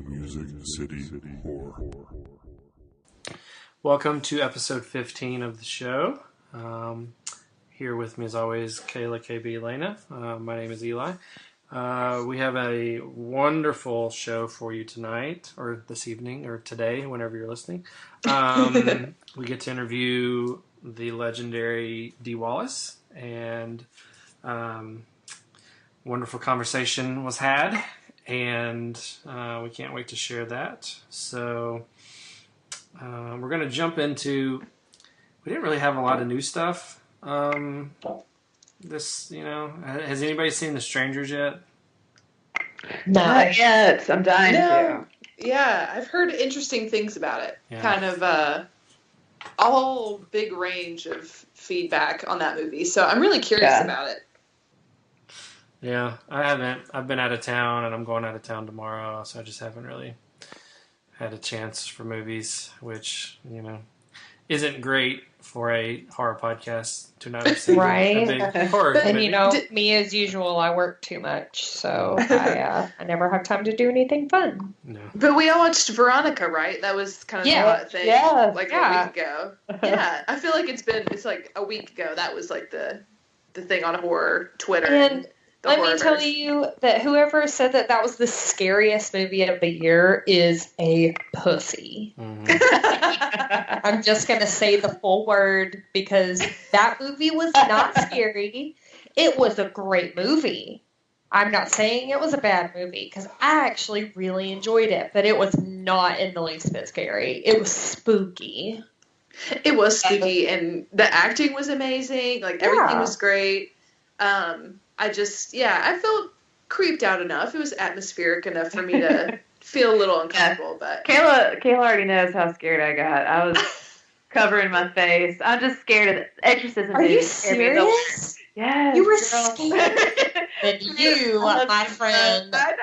Music City Horror. Welcome to episode 15 of the show. Here with me as always, Kayla, KB, Elena. My name is Eli. We have a wonderful show for you tonight, or this evening, or today, whenever you're listening. We get to interview the legendary Dee Wallace, and wonderful conversation was had, and we can't wait to share that. So we're going to jump into... We didn't really have a lot of new stuff. Has anybody seen The Strangers yet? Not yet. I'm dying to. Yeah, I've heard interesting things about it. Yeah. Kind of a whole big range of feedback on that movie. So I'm really curious about it. Yeah, I haven't. I've been out of town, and I'm going out of town tomorrow, so I just haven't really had a chance for movies, which, isn't great for a horror podcast to not have seen a big horror movie. And me as usual, I work too much, so I never have time to do anything fun. No. But we all watched Veronica, right? That was kind of the hot thing, a week ago. Yeah, I feel like it's like a week ago. That was like the thing on horror Twitter. And let me tell you that whoever said that was the scariest movie of the year is a pussy. Mm-hmm. I'm just going to say the full word because that movie was not scary. It was a great movie. I'm not saying it was a bad movie because I actually really enjoyed it, but it was not in the least bit scary. It was spooky. It was spooky, and the acting was amazing. Like, everything was great. I felt creeped out enough. It was atmospheric enough for me to feel a little uncomfortable. But Kayla already knows how scared I got. I was covering my face. I'm just scared of the exorcism. Are you serious? Yes. You were scared? And you, my friend. I know.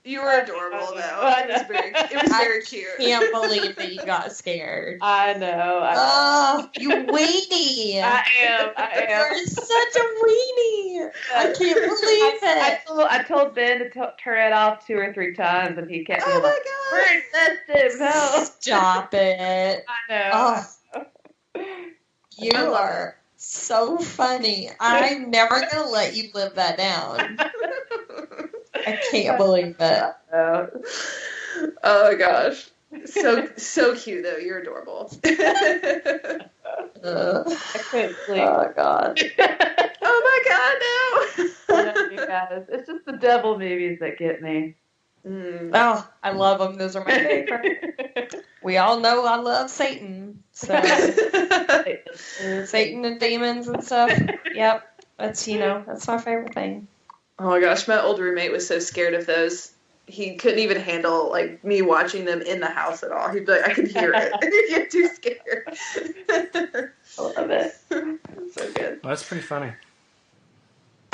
You were adorable, though. It was very cute. I can't believe that you got scared. I know. Oh, you weenie. I am. You're such a weenie. I can't believe it. I told Ben to turn it off 2 or 3 times, and he kept me like, God. we're infested. No. Stop it. I know. You are so funny. I'm never going to let you live that down. I can't believe it. Oh my gosh. So cute though. You're adorable. I couldn't sleep. Oh God. Oh my God, no. You guys. It's just the devil movies that get me. Oh, I love them. Those are my favorite. We all know I love Satan. So Satan and demons and stuff. Yep. That's my favorite thing. Oh my gosh, my old roommate was so scared of those. He couldn't even handle like me watching them in the house at all. He'd be like, I could hear it. He'd get too scared. I love it. So good. Well, that's pretty funny.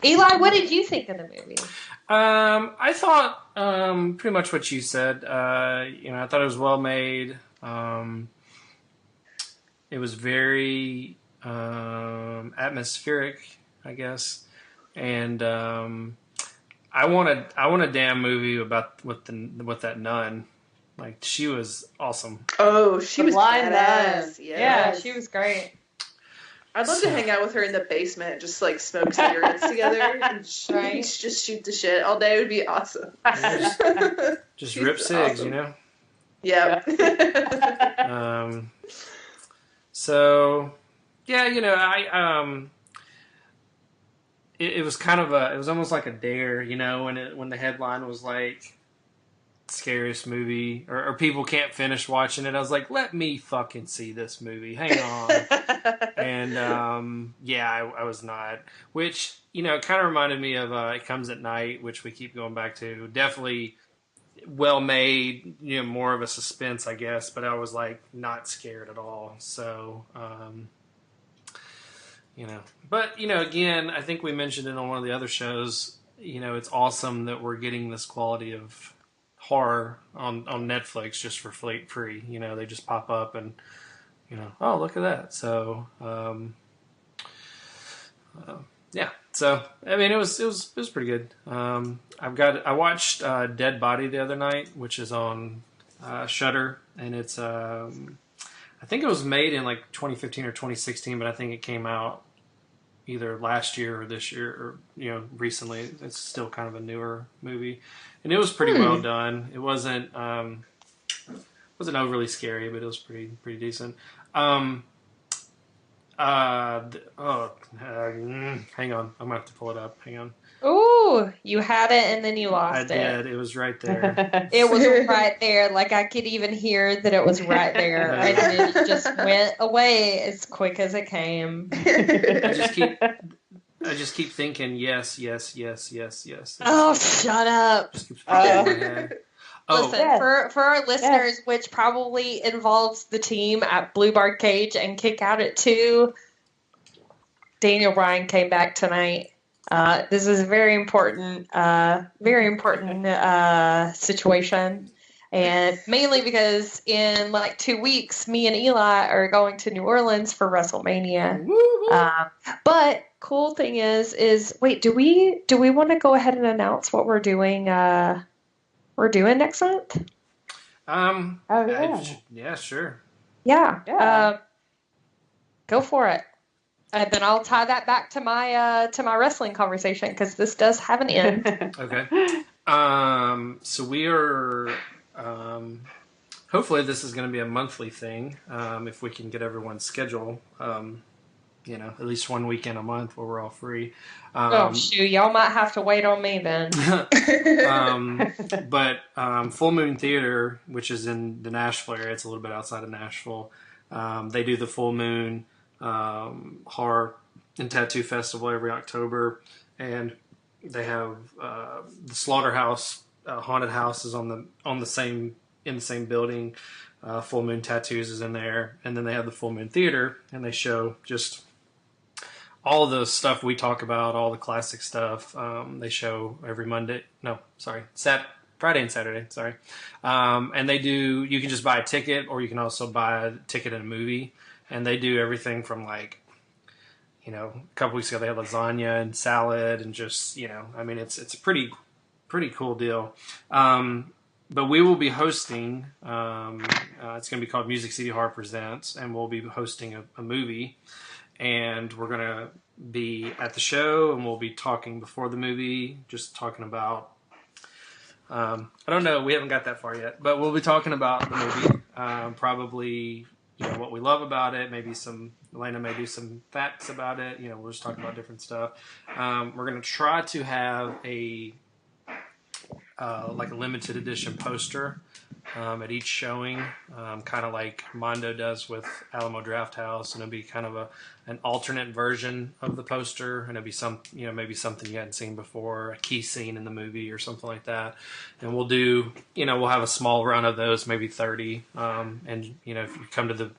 Eli, what did you think of the movie? I thought pretty much what you said. I thought it was well made. It was very atmospheric, I guess. And I want a damn movie about with that nun. Like, she was awesome. Oh, she was blind badass. Yeah, she was great. I'd love to hang out with her in the basement, just like smoke cigarettes together and just shoot the shit all day. It would be awesome. Just rip cigs, awesome. Yeah. So yeah, It was kind of it was almost like a dare, when the headline was like, scariest movie, or people can't finish watching it. I was like, let me fucking see this movie. Hang on. And, I was not. Which, kind of reminded me of It Comes at Night, which we keep going back to. Definitely well made, more of a suspense, I guess. But I was, like, not scared at all. So, But, again, I think we mentioned it on one of the other shows, it's awesome that we're getting this quality of horror on Netflix just for free. They just pop up and, oh, look at that. So, So I mean, it was pretty good. I watched Dead Body the other night, which is on Shudder, and it's I think it was made in like 2015 or 2016, but I think it came out either last year or this year, or recently. It's still kind of a newer movie, and it was pretty well done. It wasn't overly scary, but it was pretty decent. Hang on, I'm gonna have to pull it up. Hang on. Ooh, you had it and then you I lost it. did. It was right there. It was right there. Like I could even hear that it was right there, and then it just went away as quick as it came. I just keep thinking yes. Oh, shut up! Just keeps popping in my head. Listen, for our listeners, which probably involves the team at Blue Bar Cage and Kick Out at 2, Daniel Bryan came back tonight. This is a very important situation, and mainly because in like 2 weeks, me and Eli are going to New Orleans for WrestleMania. But cool thing is wait, do we want to go ahead and announce what we're doing? We're doing next month. Yeah, sure. Yeah. Go for it. And then I'll tie that back to my wrestling conversation because this does have an end. Okay. So we are. Hopefully, this is going to be a monthly thing. If we can get everyone's schedule, at least 1 weekend a month where we're all free. Oh shoot, y'all might have to wait on me then. But Full Moon Theater, which is in the Nashville area, it's a little bit outside of Nashville. They do the Full Moon Horror and Tattoo Festival every October, and they have the Slaughterhouse haunted house is in the same building. Full Moon Tattoos is in there, and then they have the Full Moon Theater, and they show just all of the stuff we talk about, all the classic stuff. They show every Friday and Saturday. Sorry, and they do. You can just buy a ticket, or you can also buy a ticket in a movie. And they do everything from like, a couple weeks ago they had lasagna and salad and just, I mean, it's a pretty cool deal. But we will be hosting, it's going to be called Music City Horror Presents, and we'll be hosting a movie. And we're going to be at the show, and we'll be talking before the movie, just talking about, I don't know, we haven't got that far yet, but we'll be talking about the movie, probably what we love about it. Maybe Elena may do some facts about it. We'll just talk about different stuff. We're going to try to have a limited edition poster at each showing, kind of like Mondo does with Alamo Drafthouse, and it'll be kind of an alternate version of the poster, and it'll be maybe something you hadn't seen before, a key scene in the movie or something like that. And we'll do, we'll have a small run of those, maybe 30, and if you come to the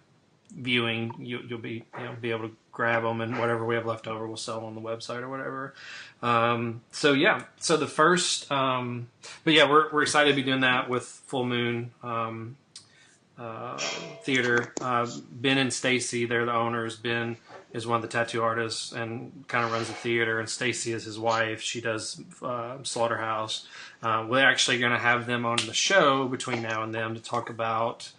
viewing, you'll be able to grab them, and whatever we have left over we'll sell on the website or whatever. So the first but yeah, we're excited to be doing that with Full Moon Theater. Ben and Stacy, they're the owners. Ben is one of the tattoo artists and kind of runs the theater, and Stacy is his wife. She does Slaughterhouse. We're actually going to have them on the show between now and then to talk about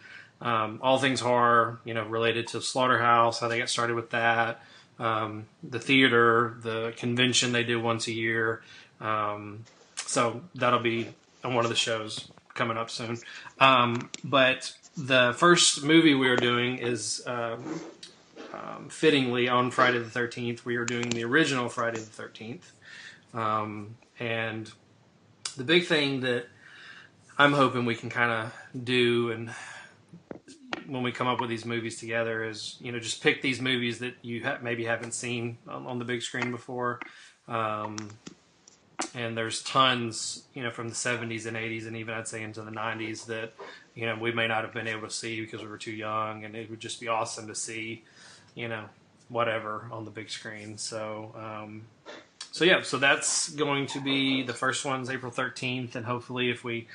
all things horror, related to Slaughterhouse, how they got started with that, the theater, the convention they do once a year. So that'll be on one of the shows coming up soon. But the first movie we are doing is fittingly on Friday the 13th. We are doing the original Friday the 13th. And the big thing that I'm hoping we can kind of do, and when we come up with these movies together, is just pick these movies that you maybe haven't seen on the big screen before, and there's tons from the 70s and 80s and even I'd say into the 90s that we may not have been able to see because we were too young, and it would just be awesome to see whatever on the big screen. So that's going to be the first one's April 13th, and hopefully if we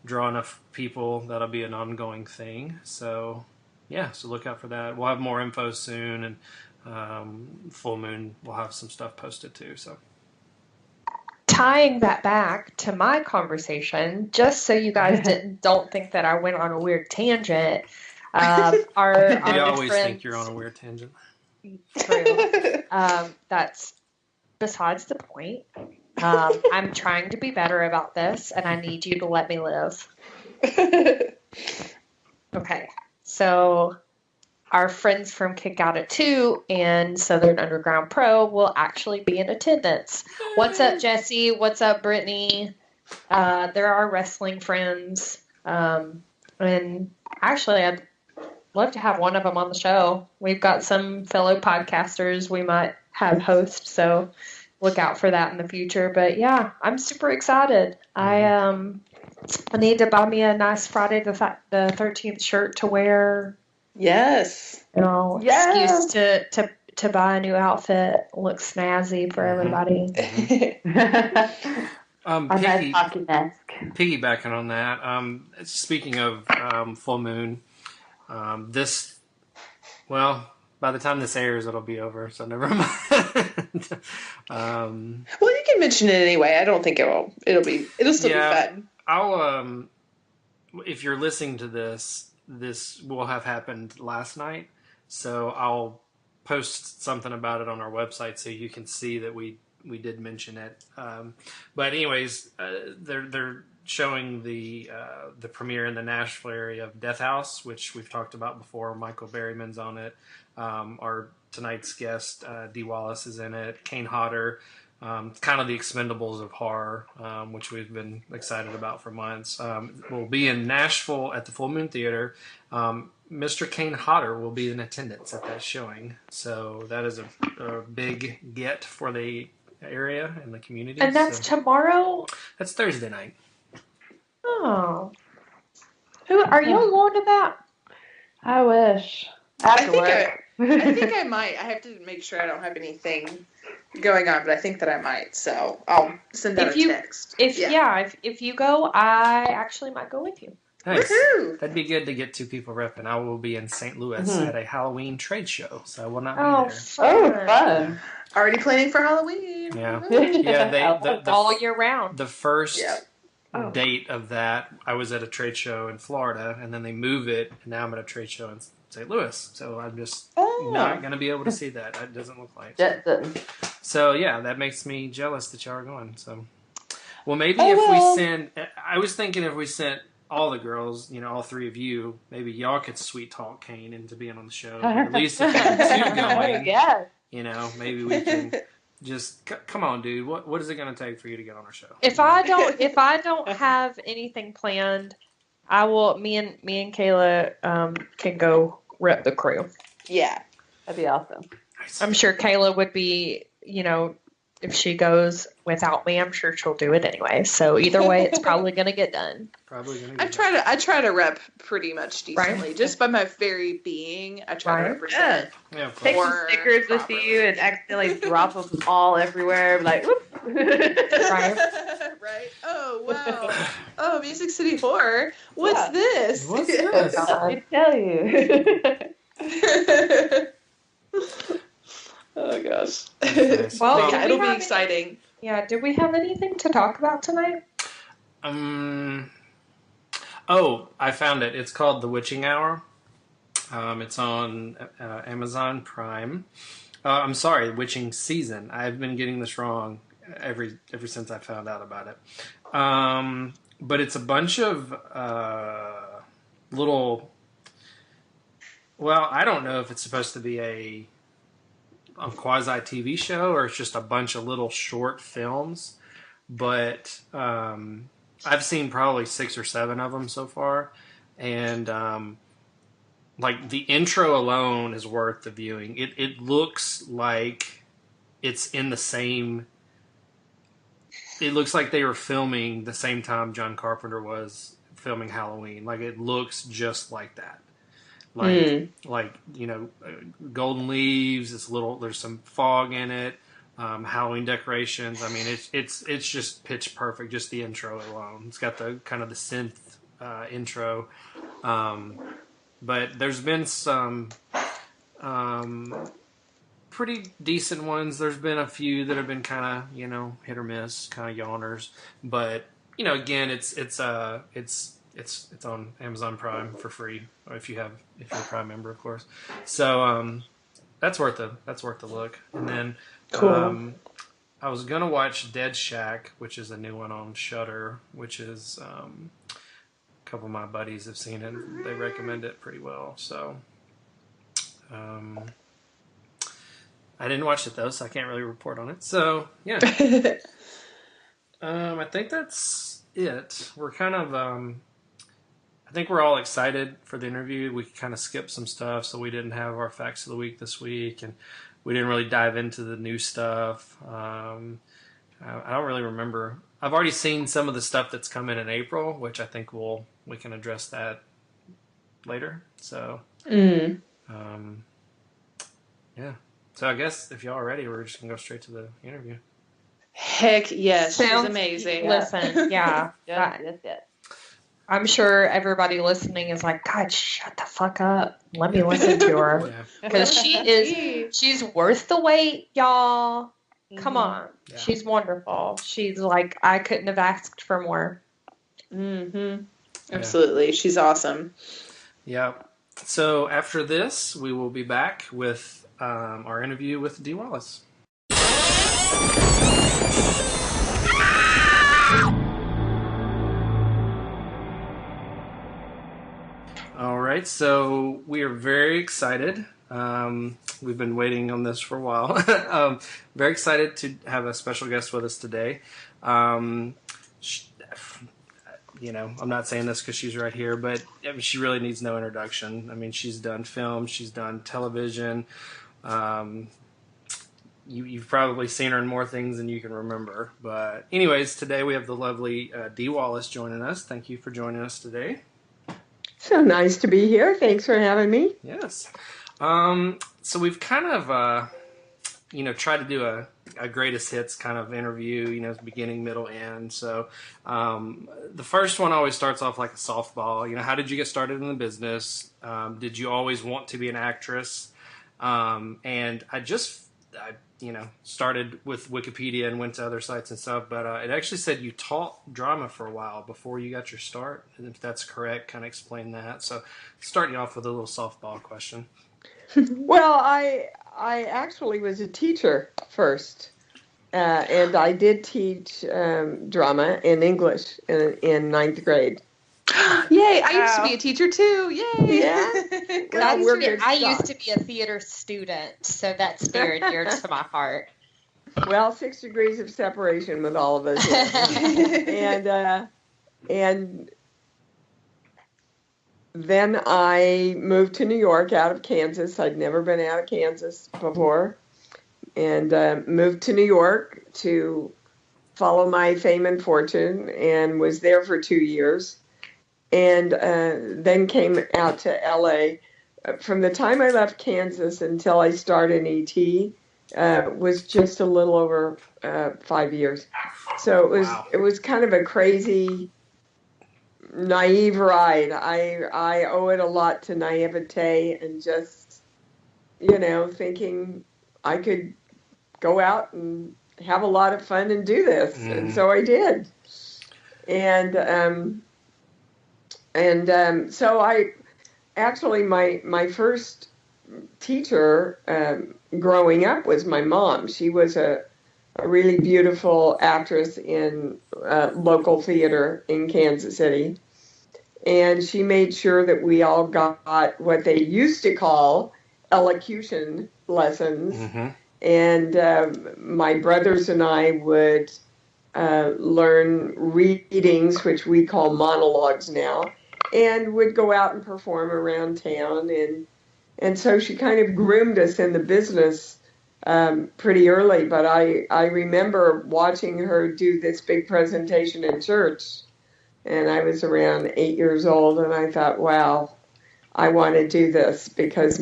draw enough people, that'll be an ongoing thing. So look out for that. We'll have more info soon, and Full Moon will have some stuff posted too. So tying that back to my conversation, just so you guys don't think that I went on a weird tangent. Our We always friends, think you're on a weird tangent. True. That's besides the point. I'm trying to be better about this, and I need you to let me live. Okay, so our friends from Kick Out at 2 and Southern Underground Pro will actually be in attendance. What's up, Jesse? What's up, Brittany? They're our wrestling friends. And actually, I'd love to have one of them on the show. We've got some fellow podcasters we might have host, so look out for that in the future. But yeah, I'm super excited. I need to buy me a nice Friday the 13th shirt to wear. Yes. Excuse to buy a new outfit. Look snazzy for everybody. Piggybacking on that, speaking of full moon, by the time this airs, it'll be over, so never mind. Well, you can mention it anyway. I don't think it'll still be fun. I'll if you're listening to this will have happened last night, so I'll post something about it on our website so you can see that we did mention it. But anyways, they're showing the premiere in the Nashville area of Death House, which we've talked about before. Michael Berryman's on it. Our tonight's guest, Dee Wallace, is in it. Kane Hodder. It's kind of the Expendables of horror, which we've been excited about for months. We'll be in Nashville at the Full Moon Theater. Mr. Kane Hodder will be in attendance at that showing. So that is a big get for the area and the community. And that's tomorrow? That's Thursday night. Oh. Who are you going to that? I wish. I think I might. I have to make sure I don't have anything going on, but I think that I might. So I'll send out a text. If you go, I actually might go with you. Nice. Woohoo! That'd be good to get two people repping. I will be in St. Louis at a Halloween trade show, so I will not be there. Fun. Already planning for Halloween. Yeah. Yeah, all year round. The first date of that, I was at a trade show in Florida, and then they move it, and now I'm at a trade show in St. Louis. So I'm just not going to be able to see that. It doesn't look like it. So yeah, that makes me jealous that y'all are going. So, well, maybe we send, I was thinking if we sent all the girls, all three of you, maybe y'all could sweet talk Kane into being on the show. At least if there's two going, maybe we can just come on, dude. What is it going to take for you to get on our show? If I don't have anything planned, I will. Me and Kayla can go rep the crew. Yeah, that'd be awesome. Nice. I'm sure Kayla would be. If she goes without me, I'm sure she'll do it anyway. So either way, it's probably going to get done. I try to rep pretty much decently, just by my very being. I try to represent. Yeah, take some stickers with you and accidentally drop them all everywhere. Like, whoop. Right. Oh wow. Oh, Music City Horror. What's this? What's this? I tell you. Oh gosh. Nice. Well, it'll be exciting. Yeah. Did we have anything to talk about tonight? Oh, I found it. It's called The Witching Hour. It's on Amazon Prime. I'm sorry, Witching Season. I've been getting this wrong ever since I found out about it. But it's a bunch of little. Well, I don't know if it's supposed to be a quasi TV show or it's just a bunch of little short films, but I've seen probably 6 or 7 of them so far, and like the intro alone is worth the viewing. It looks like it's in the same. It looks like they were filming the same time John Carpenter was filming Halloween. Like it looks just like that. Golden leaves. There's some fog in it. Halloween decorations. I mean, it's just pitch perfect. Just the intro alone. It's got the kind of the synth intro. But there's been some pretty decent ones. There's been a few that have been kind of, hit or miss, kind of yawners. But, again, it's on Amazon Prime for free, or if you're a Prime member, of course. So that's worth a look. And then Cool. I was gonna watch Dead Shack, which is a new one on Shudder, which is a couple of my buddies have seen it. They recommend it pretty well. So I didn't watch it though, so I can't really report on it. So yeah, I think that's it. We're kind of I think we're all excited for the interview. We kind of skipped some stuff, so we didn't have our facts of the week this week, and we didn't really dive into the new stuff. I don't really remember. I've already seen some of the stuff that's coming in April, which I think we can address that later. So, yeah. So I guess if y'all are ready, we're just gonna go straight to the interview. Heck yes, she's Sounds- amazing. Listen, yeah. Yes. I'm sure everybody listening is like, God, shut the fuck up. Let me listen to her. Yeah. Because she's worth the wait, y'all. Come on. Yeah. She's wonderful. She's like, I couldn't have asked for more. Mm-hmm. Absolutely. She's awesome. Yeah. So after this, we will be back with our interview with Dee Wallace. All right, so we are very excited. We've been waiting on this for a while. Very excited to have a special guest with us today. I'm not saying this because she's right here, but she really needs no introduction. I mean, she's done film, she's done television. You've probably seen her in more things than you can remember. But anyways, today we have the lovely Dee Wallace joining us. Thank you for joining us today. So nice to be here. Thanks for having me. Yes. So we've kind of, tried to do a greatest hits kind of interview, beginning, middle, end. So the first one always starts off like a softball. How did you get started in the business? Did you always want to be an actress? And I started with Wikipedia and went to other sites and stuff, but it actually said you taught drama for a while before you got your start. And if that's correct, kind of explain that. So starting off with a little softball question. Well, I actually was a teacher first, and I did teach drama and English in ninth grade. Yay! I used to be a teacher too. Yay! Yeah. I we're good used stuff. to be a theater student, so that's near and dear to my heart. Well, 6 degrees of separation with all of us here. and then I moved to New York out of Kansas. I'd never been out of Kansas before. And moved to New York to follow my fame and fortune, and was there for 2 years. And then came out to LA. From the time I left Kansas until I started in ET was just a little over 5 years. So it was kind of a crazy, naive ride. I owe it a lot to naivete and just, thinking I could go out and have a lot of fun and do this. And so I did. And so I actually, my first teacher growing up was my mom. She was a really beautiful actress in local theater in Kansas City. And she made sure that we all got what they used to call elocution lessons. Mm-hmm. And my brothers and I would learn readings, which we call monologues now, and would go out and perform around town. And so she kind of groomed us in the business pretty early. But I remember watching her do this big presentation in church, and I was around 8 years old, and I thought, wow, I want to do this, because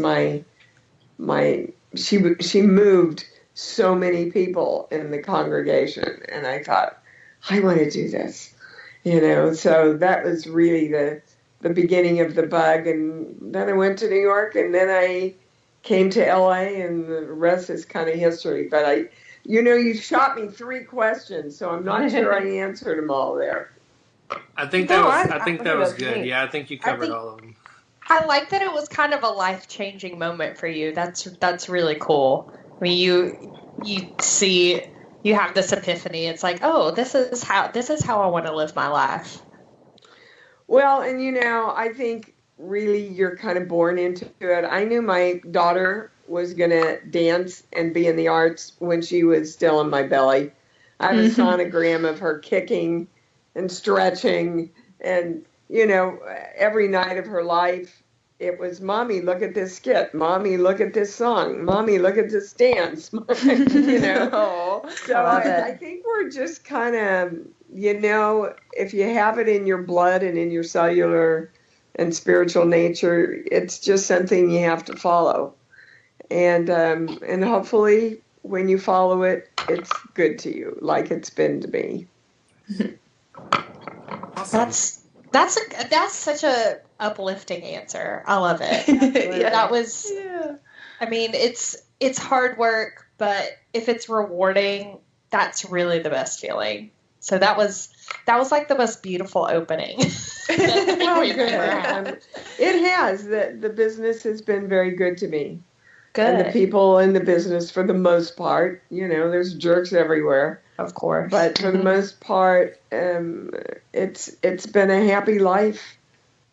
she moved so many people in the congregation, and I thought, I want to do this, So that was really the beginning of the bug. And then I went to New York, and then I came to LA, and the rest is kind of history. But you shot me 3 questions, so I'm not sure I answered them all there. I think No, that was that's good. neat. Yeah, I think you covered think- all of them. I like that it was kind of a life-changing moment for you. That's really cool. I mean, you see, you have this epiphany. It's like, oh, this is how I want to live my life. Well, and I think really you're kind of born into it. I knew my daughter was going to dance and be in the arts when she was still in my belly. I have a sonogram of her kicking and stretching, and every night of her life it was, Mommy, look at this skit. Mommy, look at this song. Mommy, look at this dance. Oh, So I think we're just kind of, if you have it in your blood and in your cellular and spiritual nature, it's just something you have to follow. And hopefully when you follow it, it's good to you, like it's been to me. Awesome. That's such a uplifting answer. I love it. Yeah. That was. Yeah. I mean, it's hard work, but if it's rewarding, that's really the best feeling. So that was like the most beautiful opening. Well, we've ever had. good. It has. The business has been very good to me. Good, And the people in the business, for the most part, there's jerks everywhere. of course. But for the most part, it's been a happy life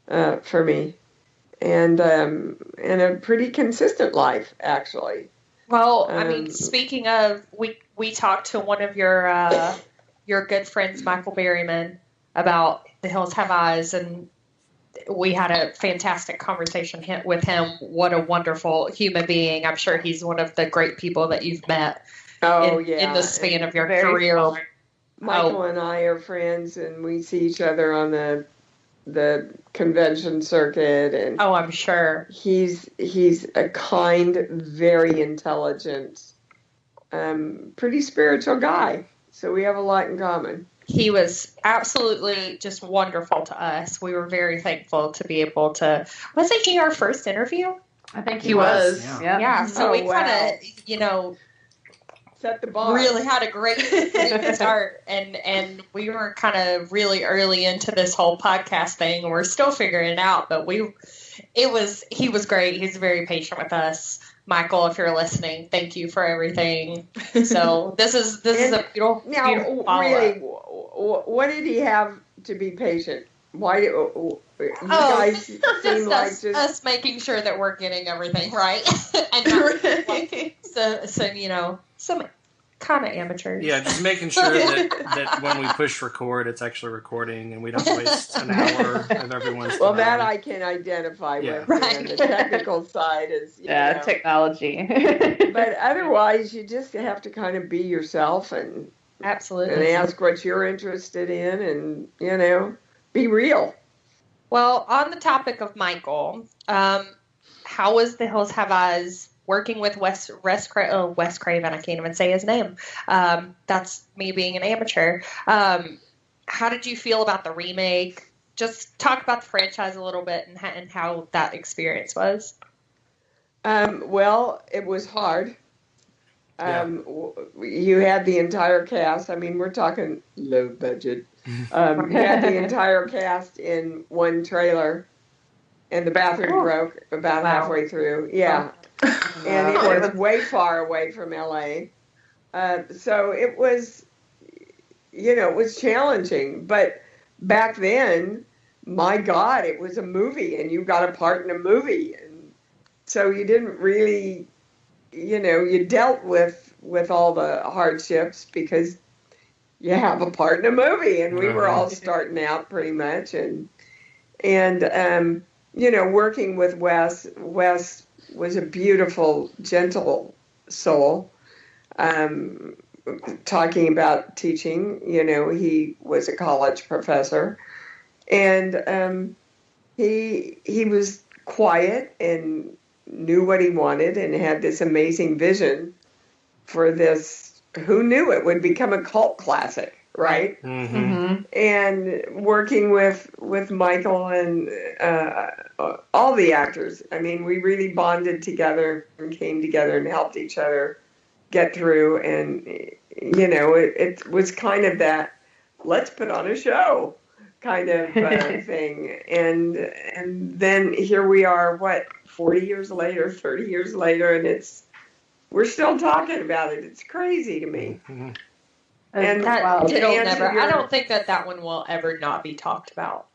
for me, and a pretty consistent life, actually. Well, I mean, speaking of, we talked to one of your good friends, Michael Berryman, about The Hills Have Eyes, and we had a fantastic conversation with him. What a wonderful human being. I'm sure he's one of the great people that you've met in the span of your career. smart. Michael and I are friends, and we see each other on the convention circuit, and Oh, I'm sure. he's a kind, very intelligent, pretty spiritual guy. So we have a lot in common. He was absolutely just wonderful to us. We were very thankful to be able to. Wasn't he our first interview? I think He was. Yeah. Yeah. So Oh, we wow. kind of, Set the bar. really had a great start, and we were kind of really early into this whole podcast thing, and we're still figuring it out. But he was great. He's very patient with us. Michael, if you're listening, thank you for everything. So this is a beautiful, Now, beautiful really, follow-up. what did he have to be patient? Why do you guys seem Just like us, just us making sure that we're getting everything right, and not, so some kind of amateurs. Yeah, just making sure that when we push record, it's actually recording, and we don't waste an hour of everyone's time. Well, that I can identify Yeah. with. Right. And the technical side is, Technology. But otherwise, you just have to kind of be yourself and Absolutely. ask what you're interested in, and be real. Well, on the topic of Michael, how was The Hills Have Eyes working with Wes Craven? I can't even say his name. That's me being an amateur. How did you feel about the remake? Just talk about the franchise a little bit and how that experience was. Well, it was hard. You had the entire cast. I mean, we're talking low budget. You had the entire cast in one trailer, and the bathroom broke about halfway through. Yeah. And it was way far away from LA. So it was, it was challenging. But back then, my God, it was a movie, and you got a part in a movie. And so you didn't really, you dealt with all the hardships because you have a part in a movie, and we were all starting out pretty much. And working with Wes was a beautiful, gentle soul. Talking about teaching, he was a college professor, and he was quiet and knew what he wanted and had this amazing vision for this. Who knew it would become a cult classic? right? Mm-hmm. And working with Michael and all the actors. I mean, we really bonded together and came together and helped each other get through. And it was kind of that let's put on a show kind of thing. And then here we are, 40 years later, 30 years later, and we're still talking about it. It's crazy to me. Mm-hmm. And it'll never. I don't think that one will ever not be talked about.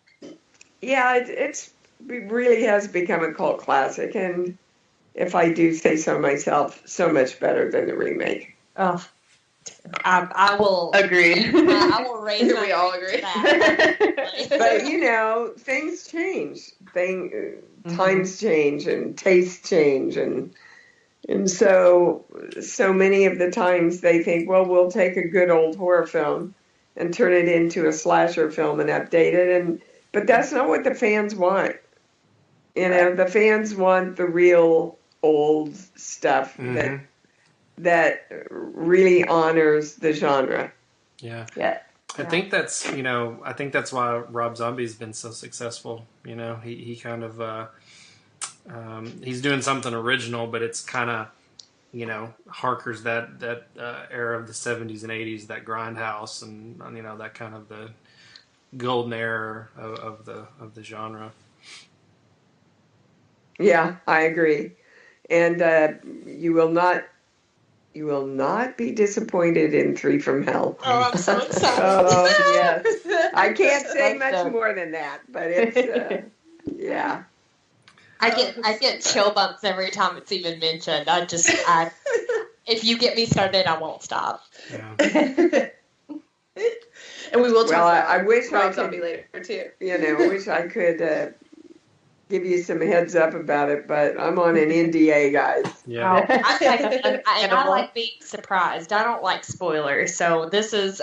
Yeah, it really has become a cult classic, and if I do say so myself, so much better than the remake. Oh, I will Agreed. I will raise. We all agree. But things change. Times change, and tastes change, and so many of the times they think, well, we'll take a good old horror film and turn it into a slasher film and update it, but that's not what the fans want. The fans want the real old stuff that really honors the genre. Yeah. Yeah. I think that's why Rob Zombie's been so successful. He kind of he's doing something original, but it's kind of harkers that era of the 70s and 80s, that grindhouse, and that kind of the golden era of the genre. Yeah, I agree, and you will not be disappointed in 3 from Hell. Oh, I'm so excited. Oh yes, I can't say much more than that, but it's yeah. I get chill bumps every time it's even mentioned. If you get me started, I won't stop. Yeah. And we will talk about I wish Rob I could, Zombie later too. I wish I could give you some heads up about it, but I'm on an NDA, guys. Yeah. I like being surprised. I don't like spoilers, so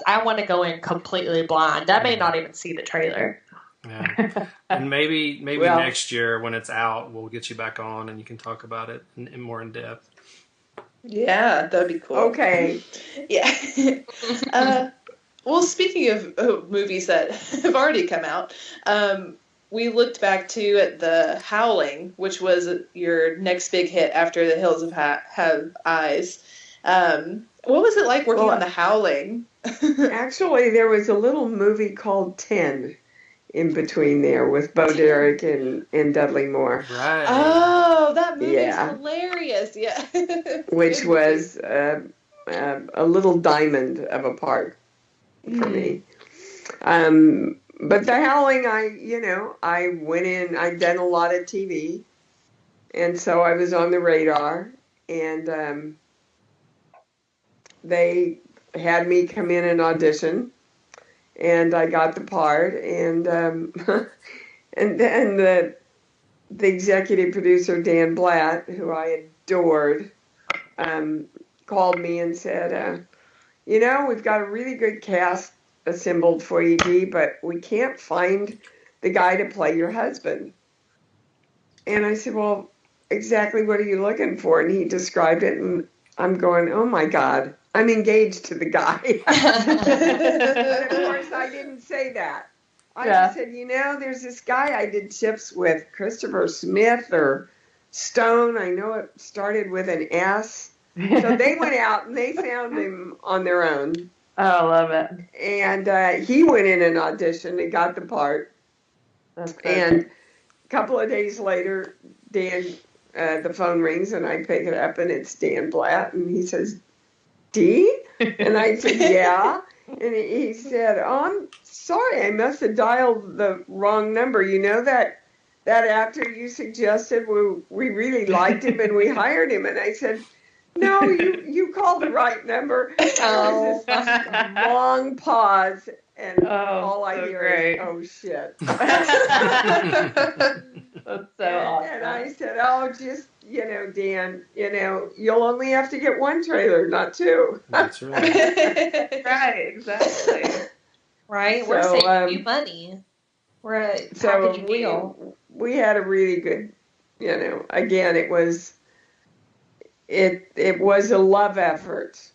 I want to go in completely blind. I may not even see the trailer. Yeah. And maybe Well, next year when it's out, we'll get you back on and you can talk about it in more in depth. Yeah, that'd be cool. Okay. Yeah. Well, speaking of movies that have already come out, we looked back at the Howling, which was your next big hit after The Hills Have Eyes. What was it like working on the Howling? Actually, there was a little movie called 10 in between there with Bo Derek and Dudley Moore. Right. Oh, that movie is hilarious. Yeah. Which was a little diamond of a part for me. But the Howling, I went in, I'd done a lot of TV, and so I was on the radar, and they had me come in and audition, and I got the part, and and then the executive producer, Dan Blatt, who I adored, called me and said, we've got a really good cast assembled for you, Dee, but we can't find the guy to play your husband. And I said, well, exactly what are you looking for? And he described it, and I'm going, oh my God, I'm engaged to the guy. But of course, I didn't say that. I just said, there's this guy I did shifts with, Christopher Smith or Stone. I know it started with an S. So they went out and they found him on their own. Oh, I love it. And he went in and auditioned and got the part. And a couple of days later, Dan, the phone rings and I pick it up and it's Dan Blatt. And he says, Dee? And I said, yeah. And he said, oh, I'm sorry, I must have dialed the wrong number. That actor you suggested, we really liked him and we hired him. And I said, no, you called the right number. There was this long pause, and all I hear is, oh, shit. That's so awesome. And I said, just, Dan, you'll only have to get 1 trailer, not 2. That's right. Right, exactly. Right? We're saving you money. We're a package deal. We had a really good, again, it was a love effort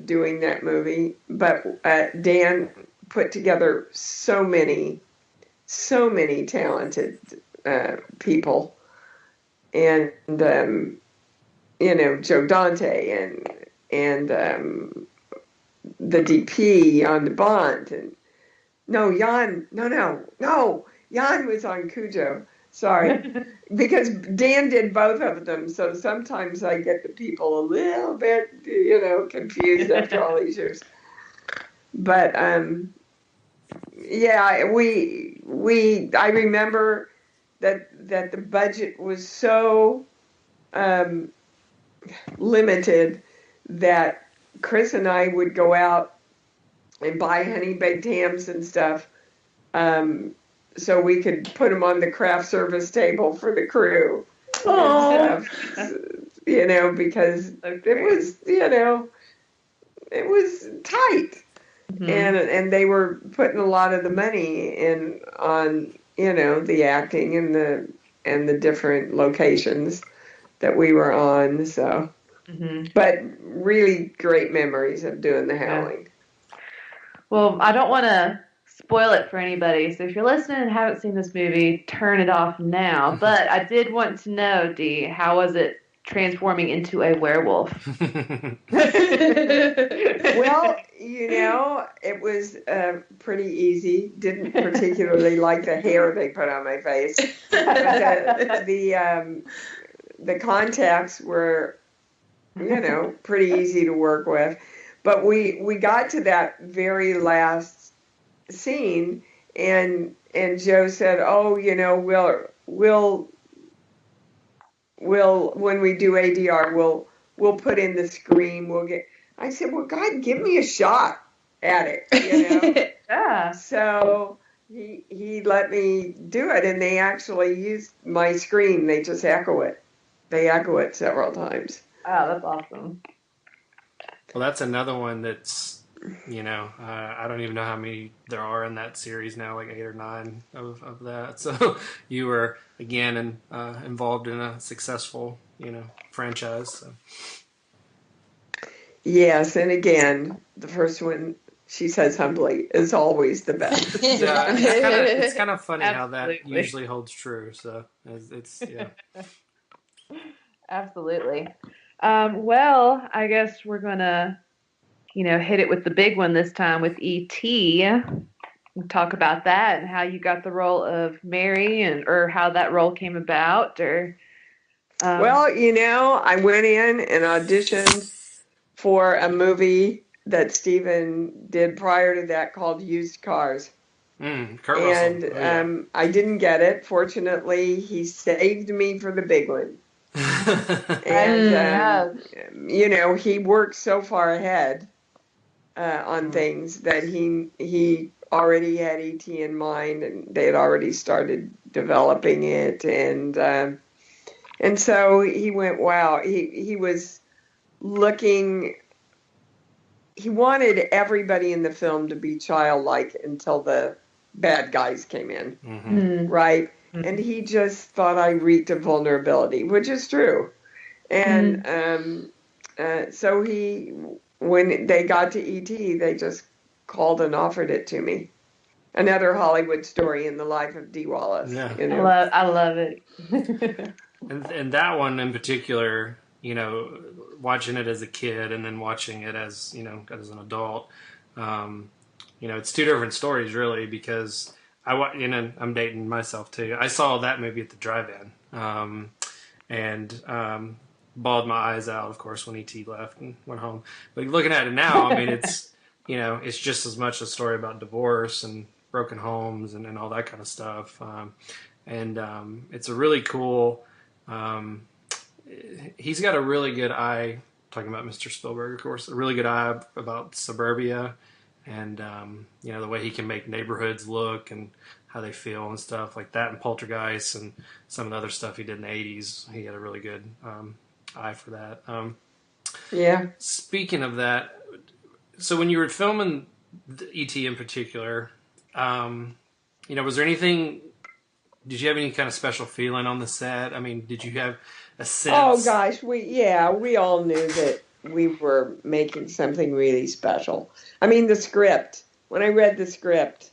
doing that movie, but Dan put together so many talented people, and Joe Dante and the DP on the Bond, and Jan was on Cujo. Sorry, because Dan did both of them, so sometimes I get the people a little bit, confused after all these years. But yeah, I remember that the budget was so limited that Chris and I would go out and buy honey baked hams and stuff, so we could put them on the craft service table for the crew. And stuff, because it was tight. Mm-hmm. And they were putting a lot of the money in on the acting and the different locations that we were on. So, but really great memories of doing the Howling. Well, I don't want to spoil it for anybody, so if you're listening and haven't seen this movie, turn it off now. But I did want to know, Dee, how was it transforming into a werewolf? Well, it was pretty easy. Didn't particularly like the hair they put on my face. But the contacts were, pretty easy to work with. But we got to that very last scene, and Joe said, "Oh, we'll when we do ADR, we'll put in the scream. We'll get." I said, "Well, God, give me a shot at it." Yeah. So he let me do it, and they actually used my scream. They just echo it. They echo it several times. Oh, that's awesome. Well, that's another one that's, I don't even know how many there are in that series now, like 8 or 9 of that. So you were, again, involved in a successful, franchise. So. Yes, and again, the first one, she says humbly, is always the best. Yeah, it's kind of funny how that usually holds true. So it's yeah. Absolutely. Well, I guess we're gonna, hit it with the big one this time with E.T. Talk about that and how you got the role of Mary, or how that role came about, or. Well, I went in and auditioned for a movie that Stephen did prior to that called Used Cars. Kurt Russell. And I didn't get it. Fortunately, he saved me for the big one. And, he worked so far ahead on things that he already had E.T. in mind, and they had already started developing it. And so he went, wow, he was looking, he wanted everybody in the film to be childlike until the bad guys came in, right? Mm-hmm. And he just thought I reeked of vulnerability, which is true. And so when they got to E.T., they just called and offered it to me. Another Hollywood story in the life of Dee Wallace. Yeah. I love it. and that one in particular, watching it as a kid and then watching it as as an adult, it's two different stories really, because I'm dating myself too. I saw that movie at the drive-in, and bawled my eyes out, of course, when E.T. left and went home. But looking at it now, I mean, it's it's just as much a story about divorce and broken homes and all that kind of stuff, and it's a really cool. He's got a really good eye, talking about Mr. Spielberg, of course, a really good eye about suburbia and, the way he can make neighborhoods look and how they feel and stuff like that. And Poltergeist and some of the other stuff he did in the 80s, he had a really good eye for that. Yeah. Speaking of that, so when you were filming E.T. in particular, was there anything... Did you have any kind of special feeling on the set? I mean, did you have a sense? Oh gosh, we all knew that we were making something really special. I mean, the script. When I read the script,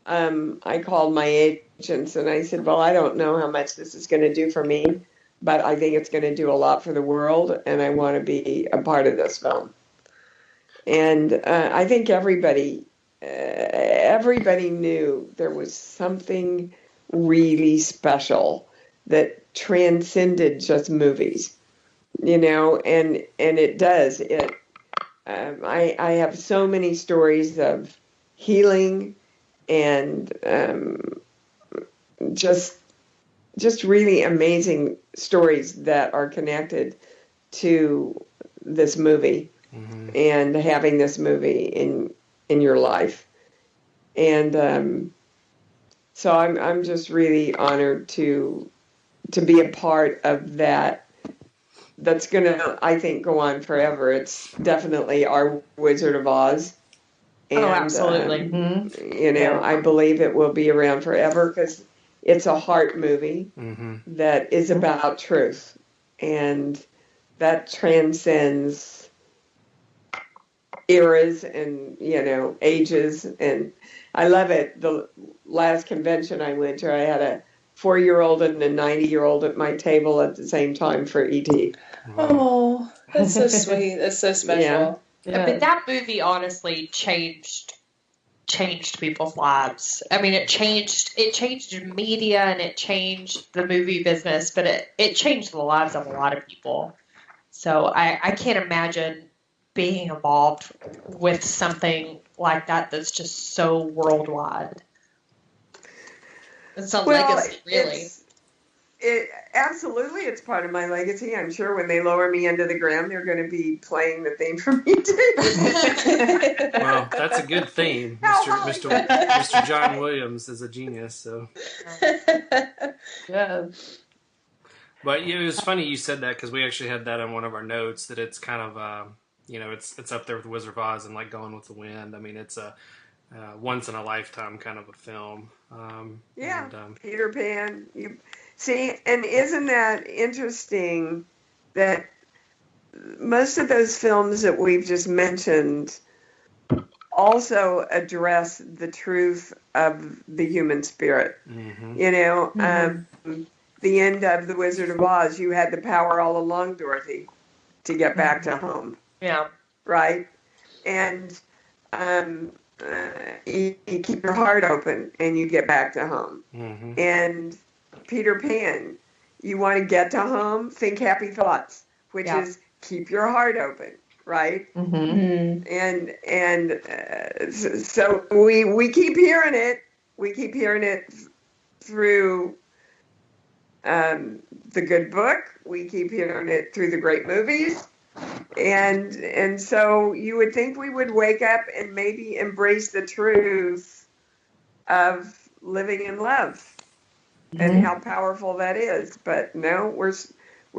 I called my agents and I said, well, I don't know how much this is going to do for me, but I think it's going to do a lot for the world, and I want to be a part of this film. And I think everybody knew there was something really special that transcended just movies, and it does. I have so many stories of healing and just really amazing stories that are connected to this movie. Mm-hmm. And having this movie in your life. And so I'm just really honored to be a part of that. That's gonna, I think, go on forever. It's definitely our Wizard of Oz. And, absolutely. I believe it will be around forever because it's a heart movie that is about truth, and that transcends eras and ages. And I love it. The last convention I went to, I had a 4-year-old and a 90-year-old at my table at the same time for ET. Oh, that's so sweet. That's so special. Yeah. But that movie honestly changed people's lives. I mean, it changed media and it changed the movie business, but it changed the lives of a lot of people. So I can't imagine being involved with something like that that's just so worldwide. It's a legacy, really. Absolutely, it's part of my legacy. I'm sure when they lower me into the ground, they're going to be playing the theme for me too. Well, that's a good theme. Mr. John Williams is a genius. So, yeah. But it was funny you said that because we actually had that on one of our notes that it's kind of it's up there with Wizard of Oz and like Gone with the Wind. I mean, it's a once in a lifetime kind of a film. Peter Pan. See, and isn't that interesting that most of those films that we've just mentioned also address the truth of the human spirit? Mm-hmm. The end of The Wizard of Oz, you had the power all along, Dorothy, to get back to home. Yeah. Right? And you keep your heart open and you get back to home. Mm-hmm. And Peter Pan, you want to get to home, think happy thoughts, which is keep your heart open, right? Mm-hmm. And so we keep hearing it. We keep hearing it through the good book. We keep hearing it through the great movies. And so you would think we would wake up and maybe embrace the truth of living in love. Mm-hmm. And how powerful that is, but no, we're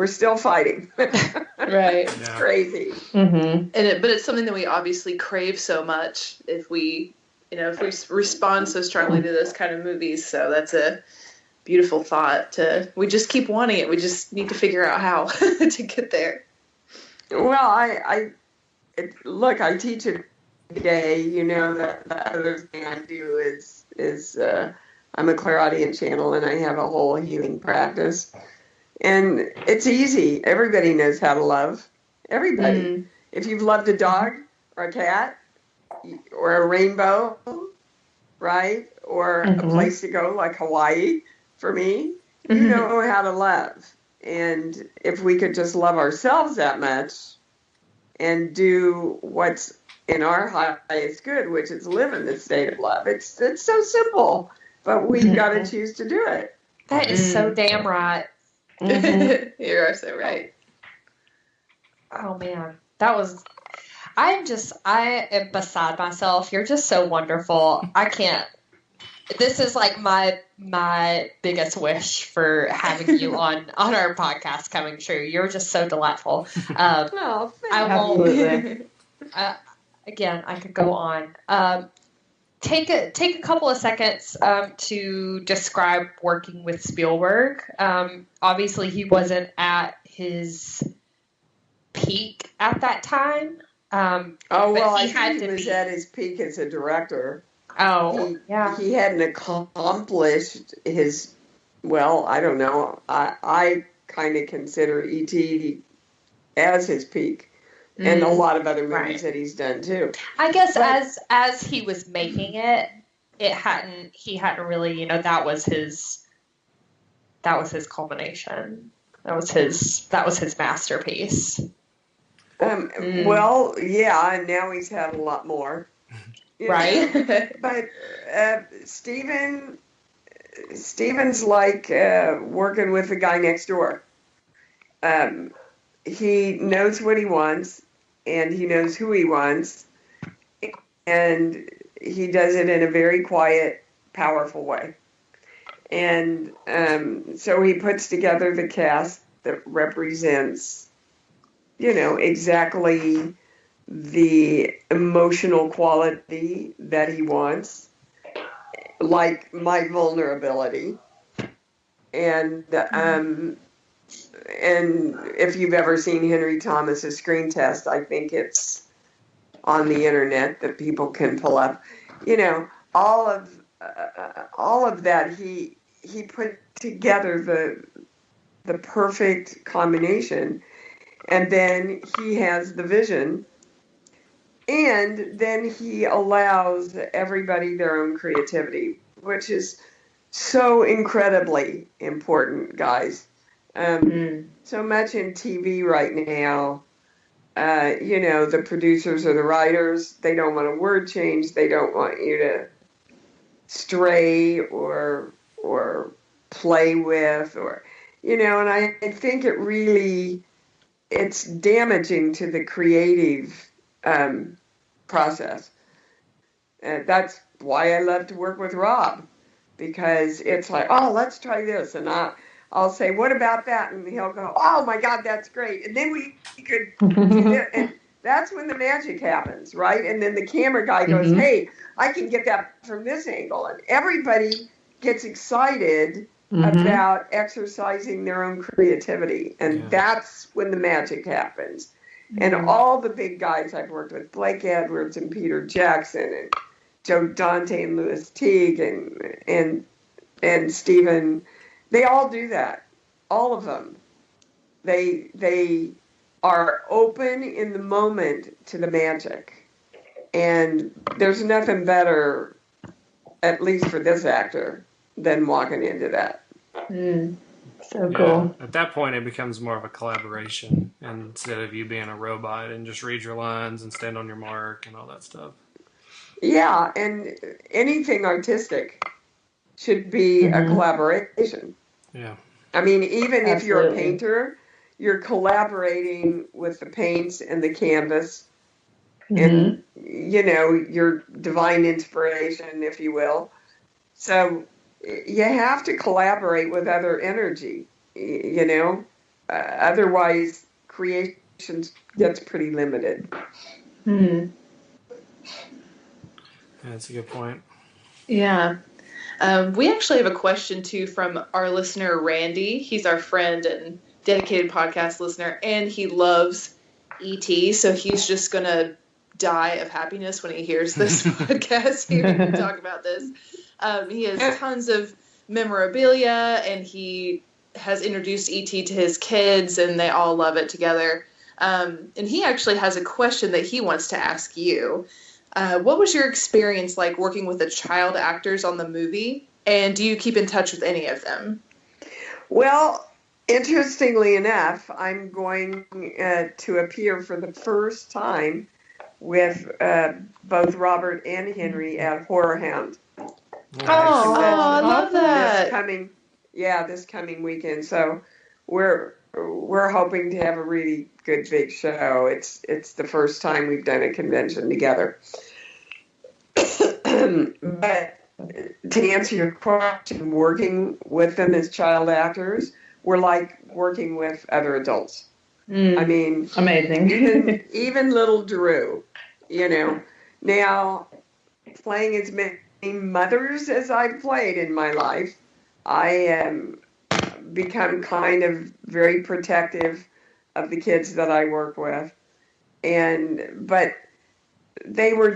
still fighting. Right, it's crazy. Mm-hmm. But it's something that we obviously crave so much if we respond so strongly to those kind of movies. So that's a beautiful thought. We just keep wanting it. We just need to figure out how to get there. Well, I teach it today. The other thing I do is. I'm a clairaudient channel, and I have a whole healing practice. And it's easy. Everybody knows how to love. Everybody. Mm. If you've loved a dog or a cat or a rainbow, right? Or a place to go like Hawaii, for me, you know how to love. And if we could just love ourselves that much and do what's in our highest good, which is live in this state of love. It's so simple. But we've got to choose to do it. That is so damn right. Mm-hmm. You are so right. Oh, man. I am beside myself. You're just so wonderful. I can't. This is like my biggest wish for having you on our podcast coming true. You're just so delightful. Absolutely. Again, I could go on. Take a couple of seconds to describe working with Spielberg. Obviously, he wasn't at his peak at that time. Oh, but well, he I had think he to was be. at his peak as a director. Oh, yeah. He hadn't accomplished his, well, I don't know. I kind of consider E.T. as his peak, and a lot of other movies Right. that he's done too. I guess But- as he was making it, he hadn't really, you know, that was his culmination. That was his masterpiece. Well, yeah, and now he's had a lot more. You know? Right? But Steven's like working with the guy next door. He knows what he wants, and he knows who he wants, and he does it in a very quiet, powerful way. And so he puts together the cast that represents, you know, exactly the emotional quality that he wants, like my vulnerability. And if you've ever seen Henry Thomas's screen test, I think it's on the internet that people can pull up. You know, all of that he put together the perfect combination, and then he has the vision, and then he allows everybody their own creativity, which is so incredibly important, guys. So much in TV right now, you know, the producers or the writers, they don't want a word change. They don't want you to stray or play with, or, you know, and I think it's damaging to the creative process. And that's why I love to work with Rob, because it's like, oh, let's try this, and I'll say, what about that? And he'll go, oh my God, that's great. And then we could do that. And that's when the magic happens, right? And then the camera guy goes, hey, I can get that from this angle. And everybody gets excited about exercising their own creativity. And that's when the magic happens. And all the big guys I've worked with, Blake Edwards and Peter Jackson and Joe Dante and Louis Teague and Stephen, they all do that. All of them. They are open in the moment to the magic. And there's nothing better, at least for this actor, than walking into that. So cool. At that point, it becomes more of a collaboration instead of you being a robot and just read your lines and stand on your mark and all that stuff. Yeah, and anything artistic should be a collaboration. Yeah. I mean, even if you're a Absolutely. painter, you're collaborating with the paints and the canvas and, you know, your divine inspiration, if you will. So you have to collaborate with other energy, you know. Otherwise, creation gets pretty limited. That's a good point. Yeah. We actually have a question, too, from our listener, Randy. He's our friend and dedicated podcast listener, and he loves E.T., so he's just going to die of happiness when he hears this podcast, hearing me talk about this. He has tons of memorabilia, and he has introduced E.T. to his kids, and they all love it together. And he actually has a question that he wants to ask you. What was your experience like working with the child actors on the movie, and do you keep in touch with any of them? Well, interestingly enough, I'm going to appear for the first time with both Robert and Henry at Horror Hound. Oh, I love that. This coming weekend. So we're hoping to have a really good big show. It's the first time we've done a convention together. But to answer your question, working with them as child actors, we're like working with other adults. I mean, Amazing. even little Drew, you know. Now, playing as many mothers as I've played in my life, I become kind of very protective of the kids that I work with, but they were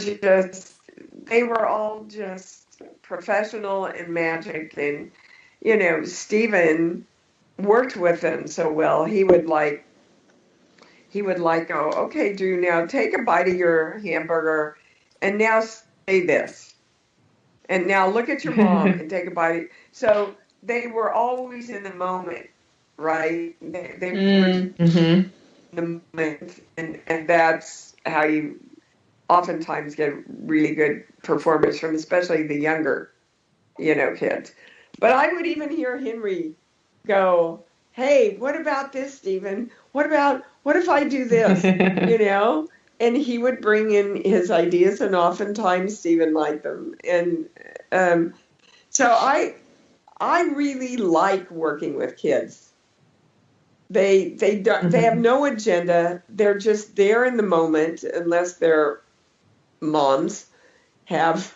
all just professional and magic, and Stephen worked with them so well. He would go, okay, Drew, now take a bite of your hamburger, and now say this, and now look at your mom and take a bite. So they were always in the moment, right? They were in the moment, and that's how you oftentimes get really good performance from, especially the younger, kids. But I would even hear Henry go, hey, what about this, Stephen? What if I do this? And he would bring in his ideas, and oftentimes Stephen liked them. And so I really like working with kids. They have no agenda. They're just there in the moment, unless their moms have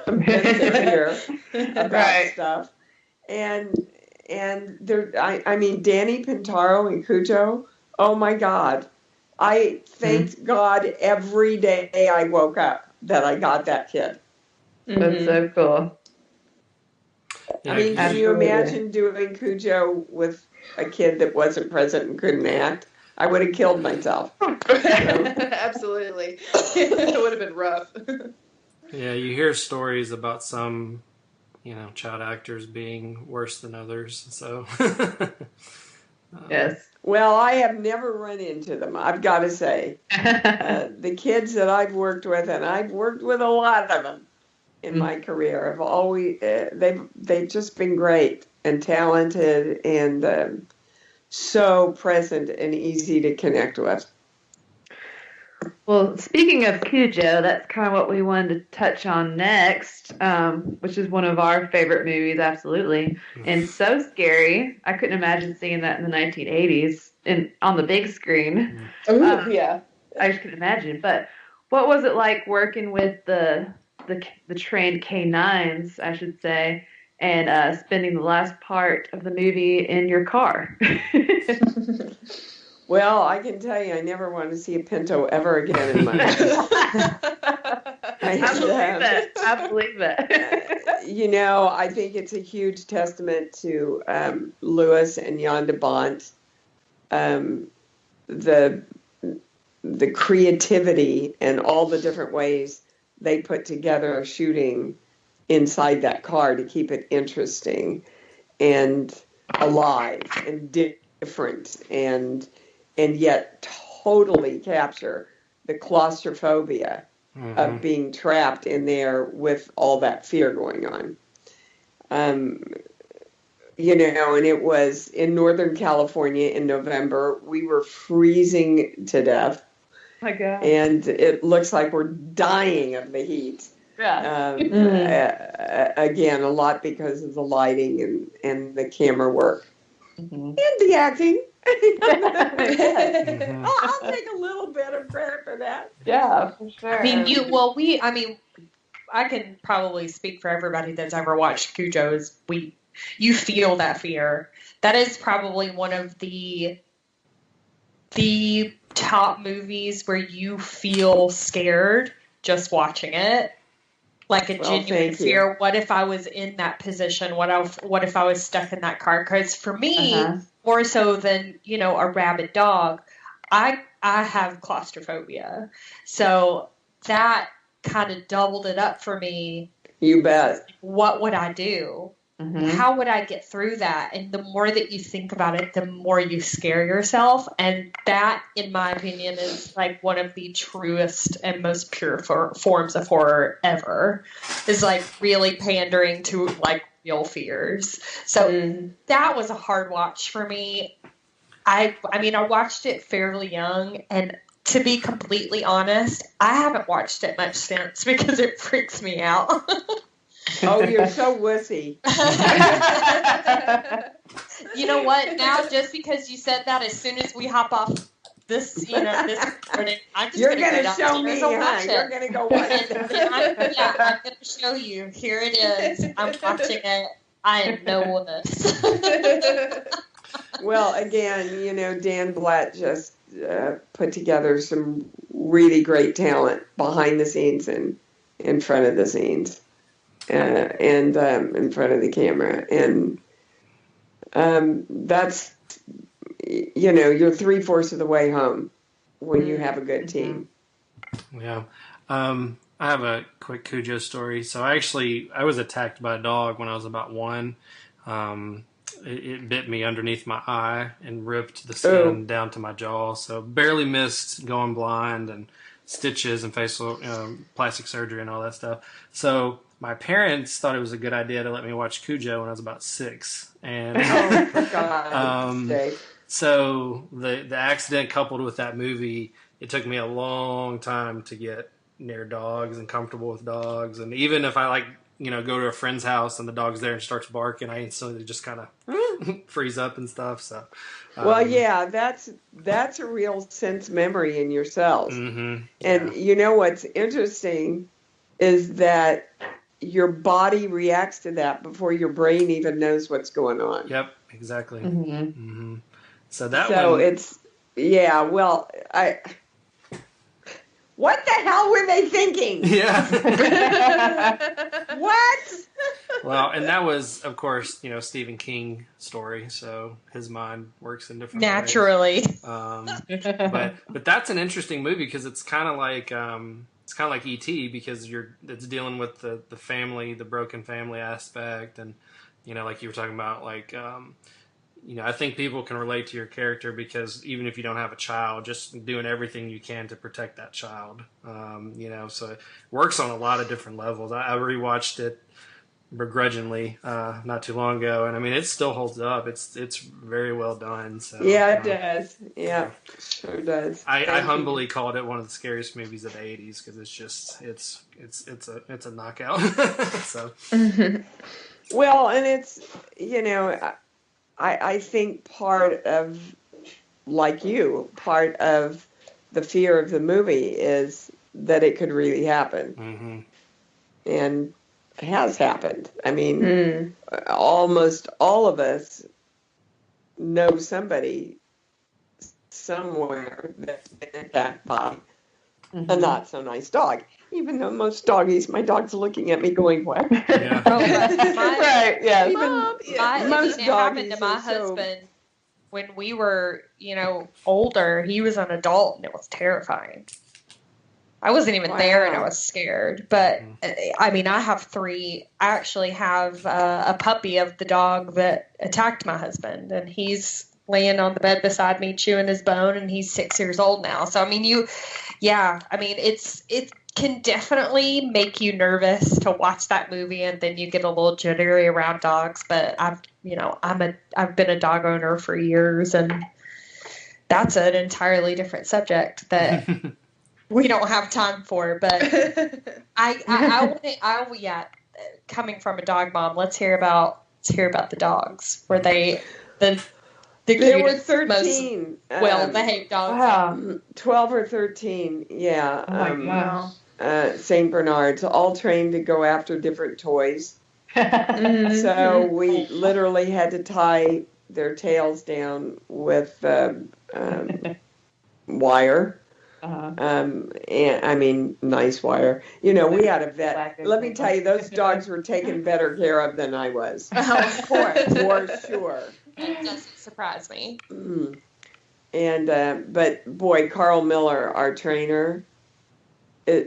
been severe about stuff. And I mean, Danny Pintaro and Cujo, oh my God. I thanked God every day I woke up that I got that kid. That's so cool. Yeah, I mean, can you imagine doing Cujo with a kid that wasn't present and couldn't act? I would have killed myself. Absolutely. It would have been rough. Yeah, you hear stories about some, child actors being worse than others. So, Yes. Well, I have never run into them, I've got to say. The kids that I've worked with, and I've worked with a lot of them in my career, have always they've just been great and talented and so present and easy to connect with. Well, speaking of Cujo, that's kind of what we wanted to touch on next, which is one of our favorite movies, absolutely. And so scary. I couldn't imagine seeing that in the 1980s on the big screen. Yeah. I just couldn't imagine. But what was it like working with the trained canines, I should say, and spending the last part of the movie in your car? Well, I can tell you, I never want to see a Pinto ever again in my life. I believe that. I think it's a huge testament to Louis and Jan de Bont, the creativity and all the different ways they put together a shooting inside that car to keep it interesting and alive and different and yet totally capture the claustrophobia of being trapped in there with all that fear going on. And it was in Northern California in November. We were freezing to death. My God. And it looks like we're dying of the heat. Yeah. Again, a lot because of the lighting and the camera work. And the acting. I'll take a little bit of credit for that. Yeah, for sure. I can probably speak for everybody that's ever watched Cujo. You feel that fear. That is probably one of the top movies where you feel scared just watching it. Like a genuine fear. What if I was in that position? What if I was stuck in that car? Because for me, more so than, a rabid dog, I have claustrophobia. So that kind of doubled it up for me. You bet. What would I do? How would I get through that? And the more that you think about it, the more you scare yourself. And that, in my opinion, is like one of the truest and most pure forms of horror ever. Is like really pandering to like real fears. So that was a hard watch for me. I watched it fairly young, and to be completely honest, I haven't watched it much since because it freaks me out. Oh, you're so wussy. You know what? Now, just because you said that, as soon as we hop off this recording, I'm just going to show me. You're going to go watch it. I'm going to show you. Here it is. I'm watching it. I am no wuss. Well, again, Dan Blatt just put together some really great talent behind the scenes and in front of the scenes, and in front of the camera, and that's you're 3/4 of the way home when you have a good team. Yeah. I have a quick Cujo story. So I was attacked by a dog when I was about 1. It bit me underneath my eye and ripped the skin down to my jaw. So barely missed going blind and stitches and facial plastic surgery and all that stuff. So my parents thought it was a good idea to let me watch Cujo when I was about 6. And For God's sake. so the accident coupled with that movie, it took me a long time to get near dogs and comfortable with dogs. And even if I go to a friend's house and the dog's there and starts barking, I instantly just kind of freeze up and stuff. So, well, yeah, that's a real sense memory in yourself. Mm-hmm, and what's interesting is that your body reacts to that before your brain even knows what's going on. Yep, exactly. Mm-hmm. Mm-hmm. So what the hell were they thinking? Yeah. What? Well, and that was, of course, Stephen King story, so his mind works in different Naturally. ways. But that's an interesting movie because it's kind of like E.T. because it's dealing with the family, the broken family aspect, and like you were talking about, I think people can relate to your character because even if you don't have a child, just doing everything you can to protect that child. So it works on a lot of different levels. I rewatched it begrudgingly not too long ago, and I mean it still holds up. It's very well done. So yeah, it does. Yeah, sure does. I humbly called it one of the scariest movies of the '80s because it's a knockout. So well, and it's I think part of the fear of the movie is that it could really happen. Mm-hmm. And it has happened. I mean, almost all of us know somebody somewhere that's been attacked by a not so nice dog. Even though most doggies, my dog's looking at me going, what? Yeah. Right, yes. It happened to my husband when we were, older. He was an adult and it was terrifying. I wasn't even there and I was scared. But, I mean, I have 3. I actually have a puppy of the dog that attacked my husband. And he's laying on the bed beside me chewing his bone and he's 6 years old now. So, I mean, it can definitely make you nervous to watch that movie, and then you get a little jittery around dogs. But I've been a dog owner for years, and that's an entirely different subject that we don't have time for. But coming from a dog mom, let's hear about the dogs. Were they there were 13 well-behaved dogs? Wow. 12 or 13, yeah. Oh my gosh. St. Bernards, all trained to go after different toys. So we literally had to tie their tails down with wire. And I mean, nice wire. We had a vet. Let me tell you, those dogs were taken better care of than I was. Of course. For sure. It doesn't surprise me. And, but boy, Carl Miller, our trainer,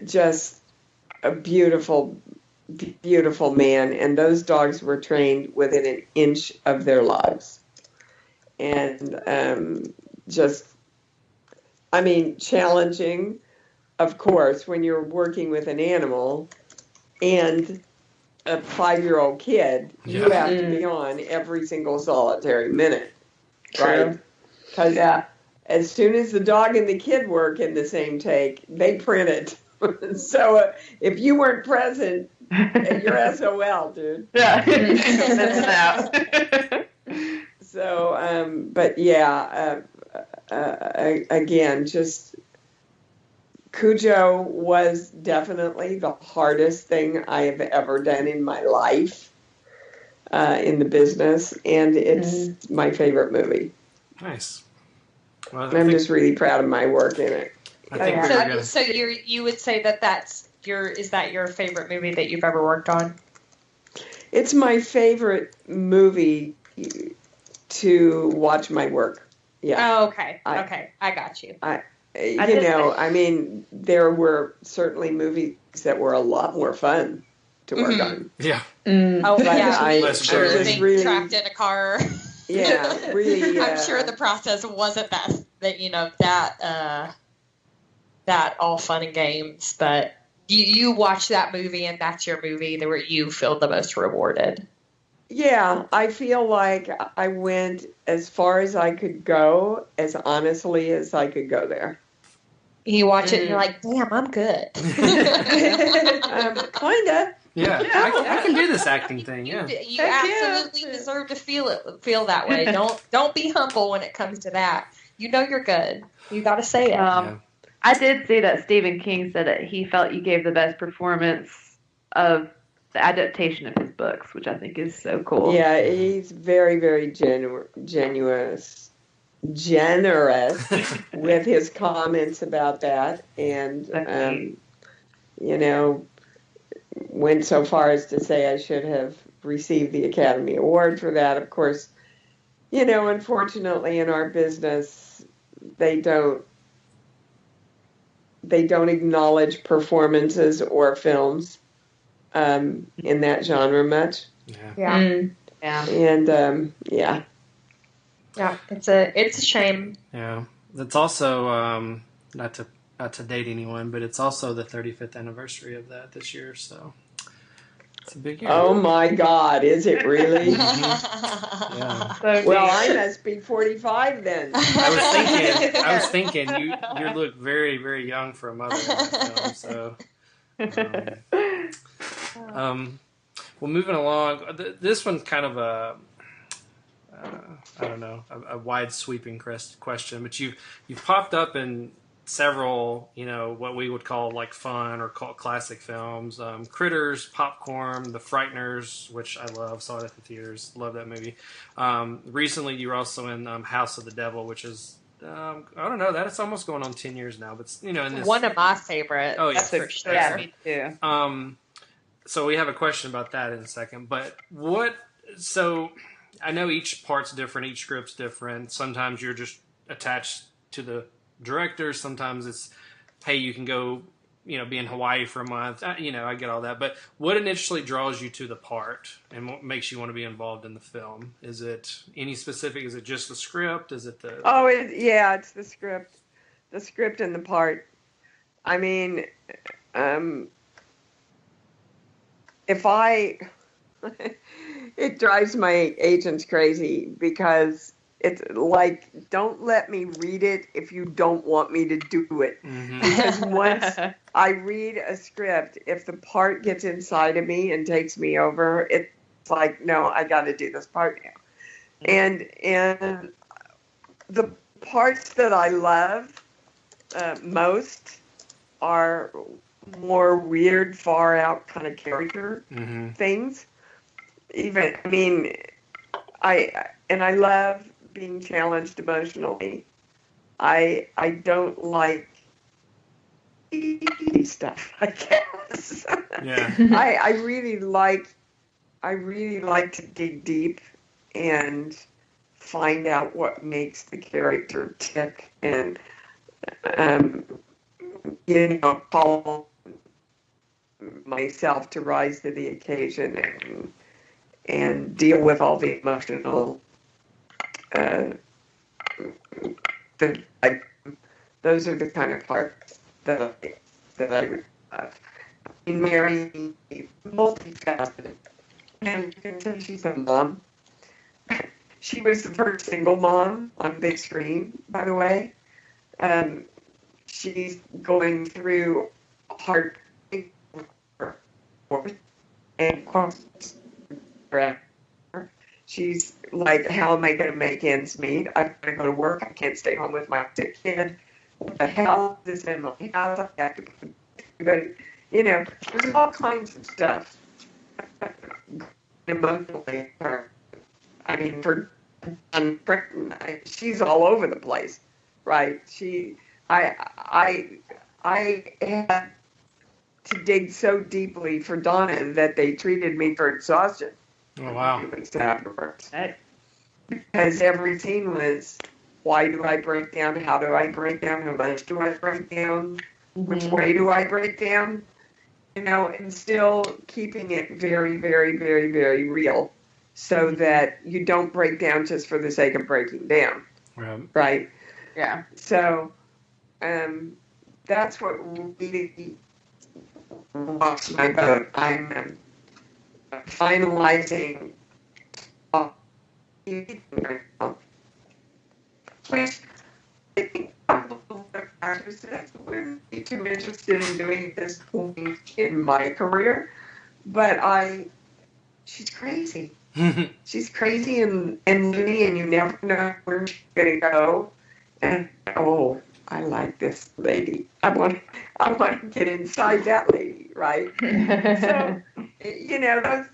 just a beautiful, beautiful man. And those dogs were trained within an inch of their lives. And challenging, of course, when you're working with an animal and a 5-year-old kid, you have to be on every single solitary minute. Right? Because as soon as the dog and the kid work in the same take, they print it. So if you weren't present, you're SOL, dude. Yeah. That's it out. So, but yeah, again, just Cujo was definitely the hardest thing I have ever done in my life in the business, and it's my favorite movie. Nice. Well, I'm just really proud of my work in it. I think we were gonna. So you would say that's is that your favorite movie that you've ever worked on? It's my favorite movie to watch my work. Yeah. Oh, okay. Okay, I got you. I mean, there were certainly movies that were a lot more fun to work on. Yeah. Oh, But yeah. I Less sure. just Being really, trapped in a car. yeah, really. I'm sure the process wasn't that all fun and games, but you watch that movie and that's your movie where you feel the most rewarded. Yeah, I feel like I went as far as I could go, as honestly as I could go there. You watch it and you're like, damn, I'm good. Kinda. Yeah. I can do this acting thing. Yeah. You Heck absolutely yeah. deserve to feel that way. Don't be humble when it comes to that. You know you're good. You got to say it. Yeah. I did see that Stephen King said that he felt you gave the best performance of the adaptation of his books, which I think is so cool. Yeah, he's very, very generous with his comments about that, and went so far as to say I should have received the Academy Award for that. Of course, unfortunately in our business, they don't acknowledge performances or films in that genre much. Yeah. Yeah. And yeah. Yeah. It's a shame. Yeah. It's also not to date anyone, but it's also the 35th anniversary of that this year, so it's a big year. Oh my God, is it really? Yeah. Well, I must be 45 then. I was thinking you look very, very young for a mother in that film, so well, moving along, this one's kind of a wide sweeping question, but you've popped up in several, what we would call like fun or cult classic films, Critters, Popcorn, The Frighteners, which I love, saw it at the theaters, love that movie. Recently you were also in House of the Devil, which is I don't know, that's almost going on 10 years now, but in this one of my favorites. Oh, yeah, for sure. Yeah, me too. So we have a question about that in a second, but so I know each part's different, each script's different. Sometimes you're just attached to the director. Sometimes it's, hey, you can go, be in Hawaii for a month. I get all that. But what initially draws you to the part and what makes you want to be involved in the film? Is it any specific? Is it just the script? Is it the... Oh, it's the script. The script and the part. I mean, it drives my agents crazy because it's like, don't let me read it if you don't want me to do it. Mm-hmm. Because once I read a script, if the part gets inside of me and takes me over, it's like, no, I got to do this part now. And the parts that I love most are more weird, far out kind of character things. I love being challenged emotionally. I don't like easy stuff, I guess. Yeah. I really like to dig deep and find out what makes the character tick and call myself to rise to the occasion and deal with all the emotional those are the kind of parts that I would love. Mary, multifaceted, and you can say she's a mom. She was the first single mom on big screen, by the way. She's going through hard and she's like, how am I going to make ends meet? I've got to go to work. I can't stay home with my sick kid. What the hell is in my house? I have to, but there's all kinds of stuff emotionally. For she's all over the place, right? I had to dig so deeply for Donna that they treated me for exhaustion. Oh, wow. Afterwards. Because every scene was, why do I break down? How do I break down? How much do I break down? Which way do I break down? You know, and still keeping it very, very, very, very real so that you don't break down just for the sake of breaking down. Right? Yeah. So that's what really rocks my boat. I'm finalizing which I think actresses wouldn't be too interested in doing at this point in my career, but she's crazy. She's crazy and loony, and you never know where she's gonna go. And I like this lady. I want to get inside that lady, right? So, you know,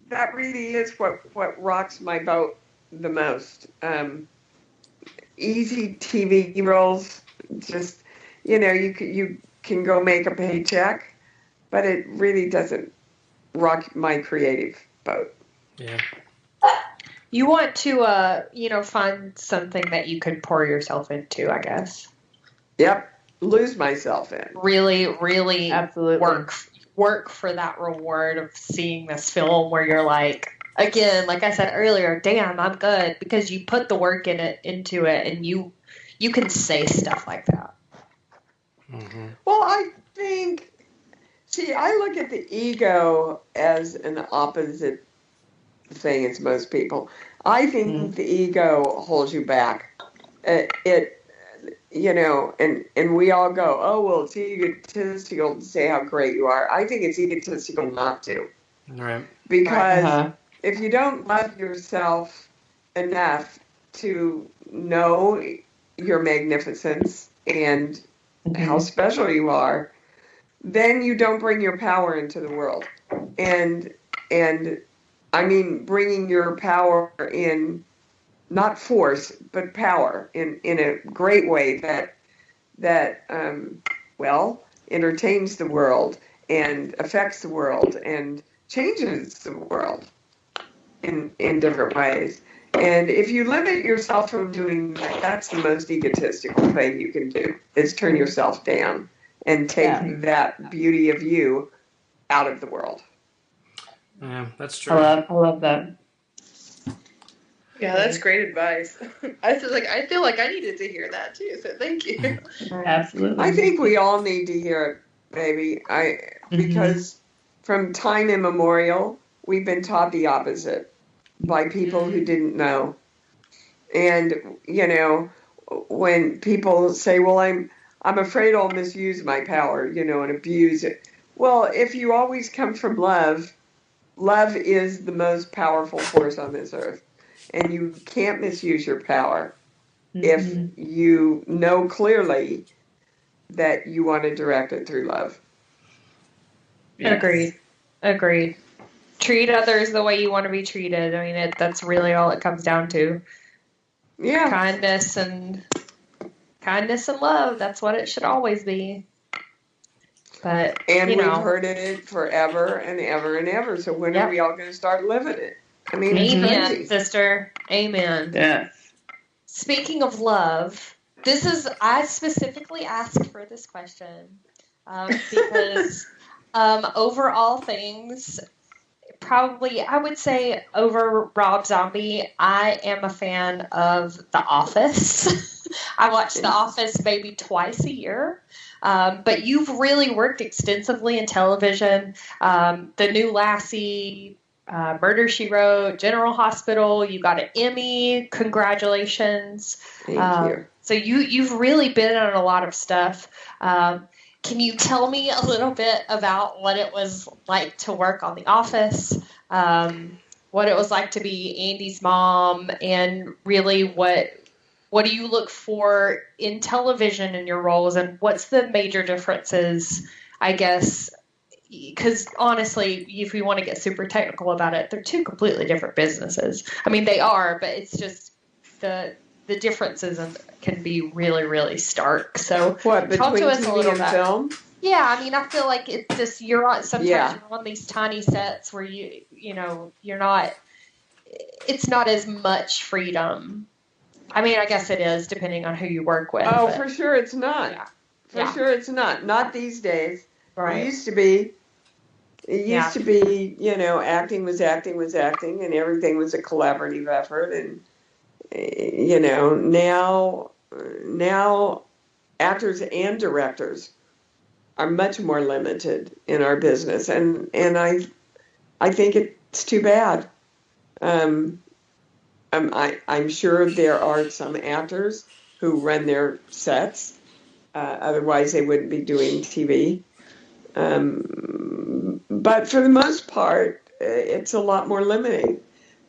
that really is what rocks my boat the most. Easy TV roles, just, you know, you can go make a paycheck, but it really doesn't rock my creative boat. Yeah. You want to, find something that you can pour yourself into, I guess. Yep. Lose myself in. Really, really Absolutely. work for that reward of seeing this film where you're like, again, like I said earlier, damn, I'm good, because you put the work into it, and you can say stuff like that. Mm-hmm. Well, I look at the ego as an opposite thing as most people. I think the ego holds you back. You know, and we all go, oh, well, it's egotistical to say how great you are. I think it's egotistical not to. Right. Because if you don't love yourself enough to know your magnificence and how special you are, then you don't bring your power into the world. And I mean, bringing your power in, not force, but power in a great way that entertains the world and affects the world and changes the world in different ways. And if you limit yourself from doing that, that's the most egotistical thing you can do, is turn yourself down and take that beauty of you out of the world. Yeah, that's true. I love that. Yeah, that's great advice. I feel like I needed to hear that too, so thank you. Absolutely. I think we all need to hear it, baby. Because from time immemorial, we've been taught the opposite by people who didn't know. And, you know, when people say, well, I'm afraid I'll misuse my power, you know, and abuse it. Well, if you always come from love is the most powerful force on this earth. And you can't misuse your power if you know clearly that you want to direct it through love. Yes. Agreed. Treat others the way you want to be treated. I mean, that's really all it comes down to. Yeah. Kindness and love. That's what it should always be. But we've heard it forever and ever and ever. So when are we all going to start living it? I mean, amen, crazy. sister. Amen. Yes. Speaking of love, I specifically asked for this question because over all things, probably I would say over Rob Zombie, I am a fan of The Office. I watch The Office maybe twice a year. But you've really worked extensively in television. The New Lassie, Murder, She Wrote, General Hospital. You got an Emmy. Congratulations. Thank you. So you've really been on a lot of stuff. Can you tell me a little bit about what it was like to work on The Office? What it was like to be Andy's mom, and really what do you look for in television in your roles, and what's the major differences, I guess, because honestly, if we want to get super technical about it, they're two completely different businesses. I mean, they are, but it's just the differences can be really, really stark. So What, talk between to us a TV little and bit. film? Yeah, I mean, I feel like it's just sometimes Yeah. you're on these tiny sets where you're not. It's not as much freedom. I mean, I guess it is depending on who you work with. Oh, but- for sure it's not. Yeah. For Yeah. sure it's not. Not these days. Right. It used to be. It Yeah. used to be, acting was acting was acting, and everything was a collaborative effort. And now actors and directors are much more limited in our business, and I think it's too bad. I'm sure there are some actors who run their sets, otherwise they wouldn't be doing TV. But for the most part, it's a lot more limiting.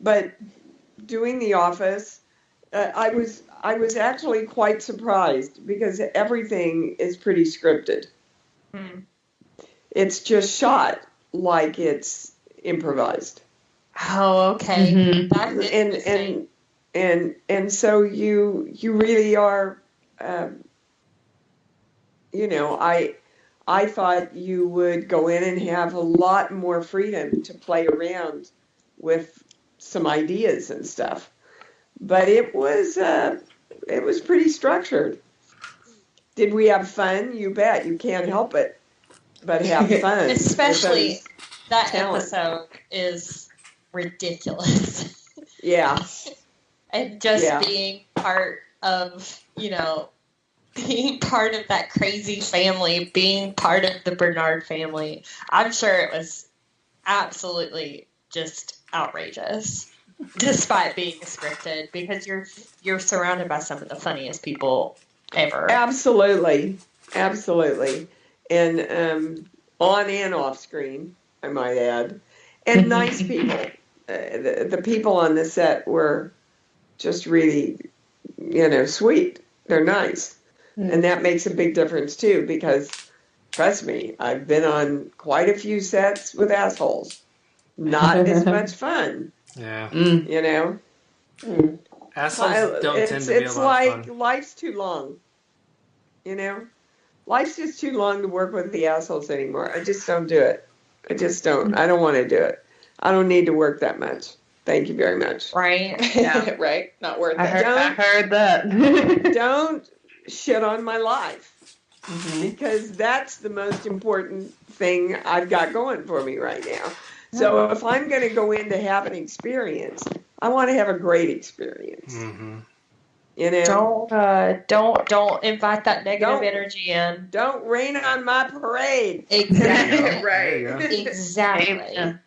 But doing The Office, I was actually quite surprised because everything is pretty scripted. Hmm. It's just shot like it's improvised. Oh, okay. Mhm. That's interesting. And so you really are, I thought you would go in and have a lot more freedom to play around with some ideas and stuff, but it was pretty structured. Did we have fun? You bet. You can't help it but have fun. Especially with those that talent. episode is ridiculous. Yeah. And just Yeah. being part of, being part of that crazy family, being part of the Bernard family. I'm sure it was absolutely just outrageous, despite being scripted, because you're surrounded by some of the funniest people ever. Absolutely. And on and off screen, I might add. And nice people. The people on the set were just really, sweet. They're nice. And that makes a big difference too, because trust me, I've been on quite a few sets with assholes. Not as much fun, Yeah. Assholes don't tend to be a It's lot of like fun. life's too long. Life's just too long to work with the assholes anymore. I just don't do it. I just don't. I don't want to do it. I don't need to work that much. Thank you very much. Right? Yeah. Right? Not worth I it. heard that. Don't shit on my life, because that's the most important thing I've got going for me right now. So if I'm going to go in to have an experience, I want to have a great experience. Mm-hmm. Don't invite that negative Don't. energy in. Don't rain on my parade. Exactly. There you go. Exactly. Amen.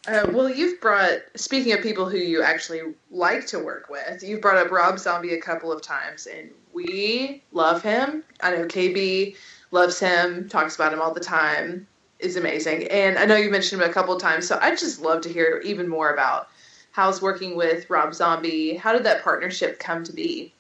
Well, you've brought, speaking of people who you actually like to work with, you've brought up Rob Zombie a couple of times, and we love him. I know KB loves him, talks about him all the time, is amazing. And I know you mentioned him a couple of times, so I'd just love to hear even more about how's working with Rob Zombie. How did that partnership come to be?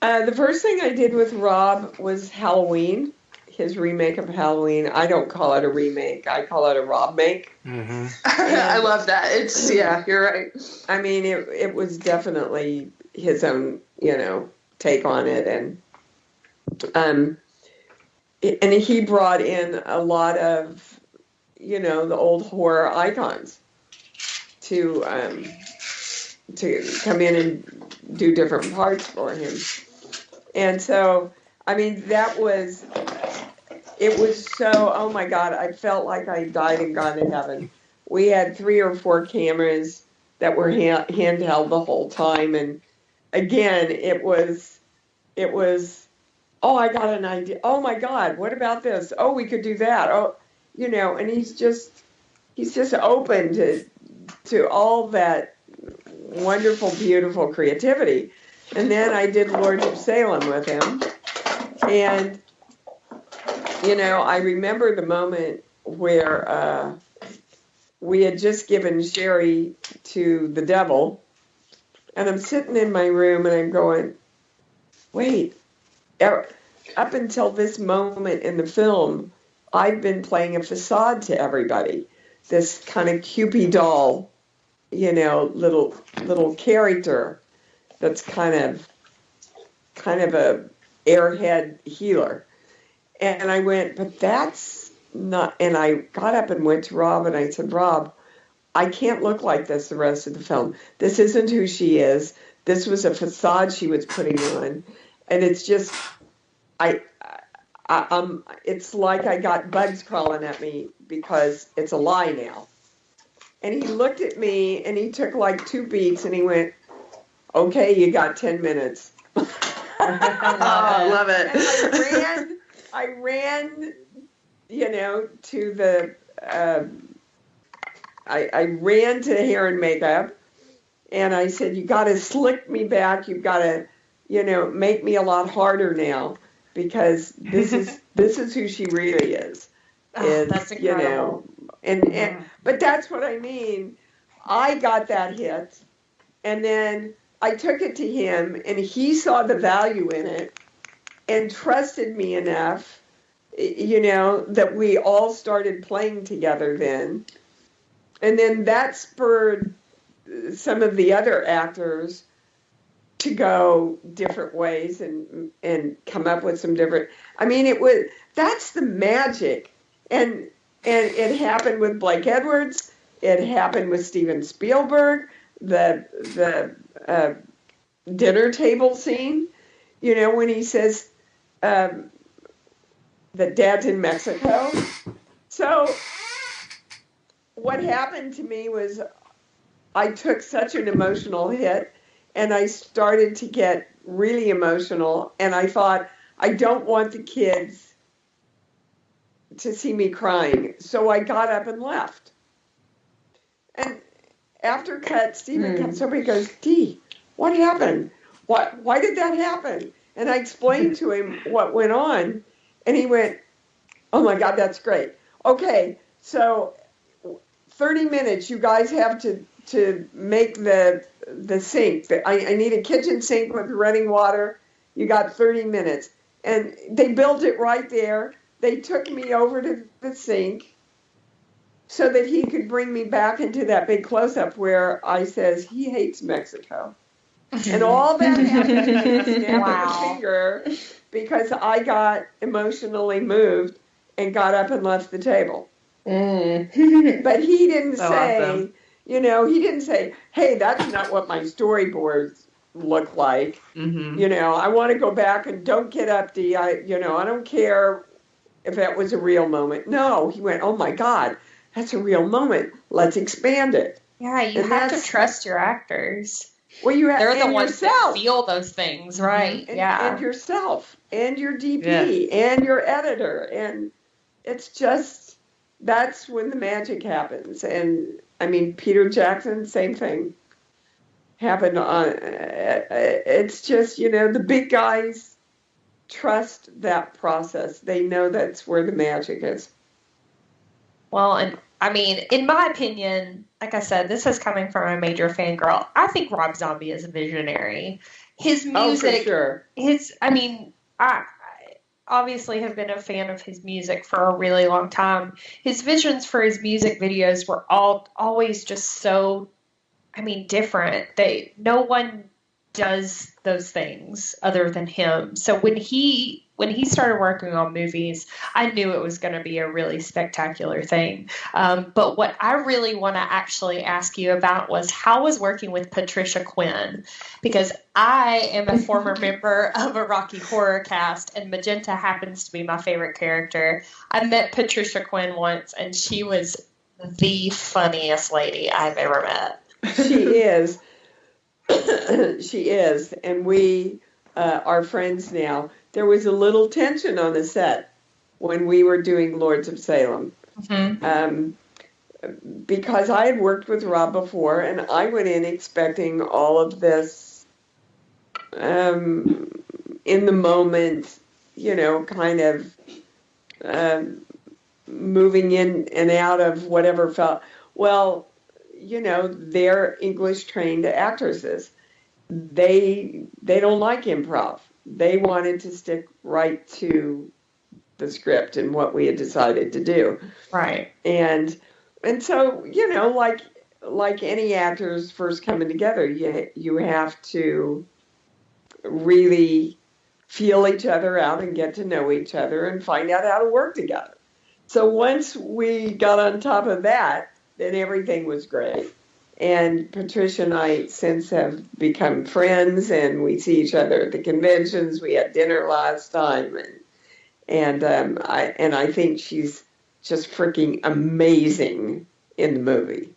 The first thing I did with Rob was Halloween, his remake of Halloween. I don't call it a remake. I call it a Rob make. Mm-hmm. I love that. It's, yeah, you're right. I mean, it was definitely his own, take on it. And he brought in a lot of, the old horror icons to come in and do different parts for him. And so, I mean, it was so, oh my God, I felt like I died and gone to heaven. We had 3 or 4 cameras that were handheld the whole time. And again, it was, oh, I got an idea. Oh my God, what about this? Oh, we could do that. Oh, and he's just open to all that wonderful, beautiful creativity. And then I did Lords of Salem with him. And, I remember the moment where we had just given Sherry to the devil. And I'm sitting in my room and I'm going, wait, up until this moment in the film, I've been playing a facade to everybody. This kind of Cupid doll, little character that's kind of a airhead healer. And I went, but that's not, and I got up and went to Rob and I said, Rob, I can't look like this the rest of the film. This isn't who she is. This was a facade she was putting on. And it's just, it's like I got bugs crawling at me because it's a lie now. And he looked at me and he took like 2 beats and he went, okay, you got 10 minutes. I love it. And I ran, to the, I ran to hair and makeup and I said, you got to slick me back. You've got to, make me a lot harder now because this is who she really is. That's incredible. But that's what I mean. I got that hit and then I took it to him and he saw the value in it and trusted me enough, that we all started playing together then. And then that spurred some of the other actors to go different ways and come up with some different, that's the magic. And it happened with Blake Edwards. It happened with Steven Spielberg, the dinner table scene, when he says that Dad's in Mexico. So what happened to me was I took such an emotional hit and I started to get really emotional and I thought, I don't want the kids to see me crying. So I got up and left. And after cut, Stephen comes over and goes, Dee, what happened? Why did that happen? And I explained to him what went on, and he went, oh my God, that's great. Okay, so 30 minutes, you guys have to make the sink. I need a kitchen sink with running water. You got 30 minutes. And they built it right there. They took me over to the sink so that he could bring me back into that big close-up where I says, he hates Mexico. And all that happened with a snap of a finger because I got emotionally moved and got up and left the table. But he didn't say, he didn't say, hey, that's not what my storyboards look like. I want to go back and don't get up, Dee. I don't care if that was a real moment. No, he went, oh my God, that's a real moment. Let's expand it. Yeah, you have to trust your actors. Well, they're the ones that feel those things, right? And yourself, and your DP, and your editor, and it's just that's when the magic happens. And Peter Jackson, same thing happened on. It's just the big guys trust that process. They know that's where the magic is. Well, and in my opinion, like I said, this is coming from a major fangirl. I think Rob Zombie is a visionary. His music, for sure. I obviously have been a fan of his music for a really long time. His visions for his music videos were always just so, different. No one does those things other than him. So when he started working on movies, I knew it was going to be a really spectacular thing. But what I really want to actually ask you about was how was working with Patricia Quinn? Because I am a former member of a Rocky Horror Cast, and Magenta happens to be my favorite character. I met Patricia Quinn once, and she was the funniest lady I've ever met. She is. She is. And we are friends now. There was a little tension on the set when we were doing Lords of Salem. Because I had worked with Rob before, and I went in expecting all of this in the moment, kind of moving in and out of whatever felt. Well, they're English trained actresses. They don't like improv. they wanted to stick right to the script and what we had decided to do. Right. And so, like any actors first coming together, you have to really feel each other out and get to know each other and find out how to work together. So once we got on top of that, then everything was great. And Patricia and I since have become friends, and we see each other at the conventions. We had dinner last time, and I think she's just freaking amazing in the movie.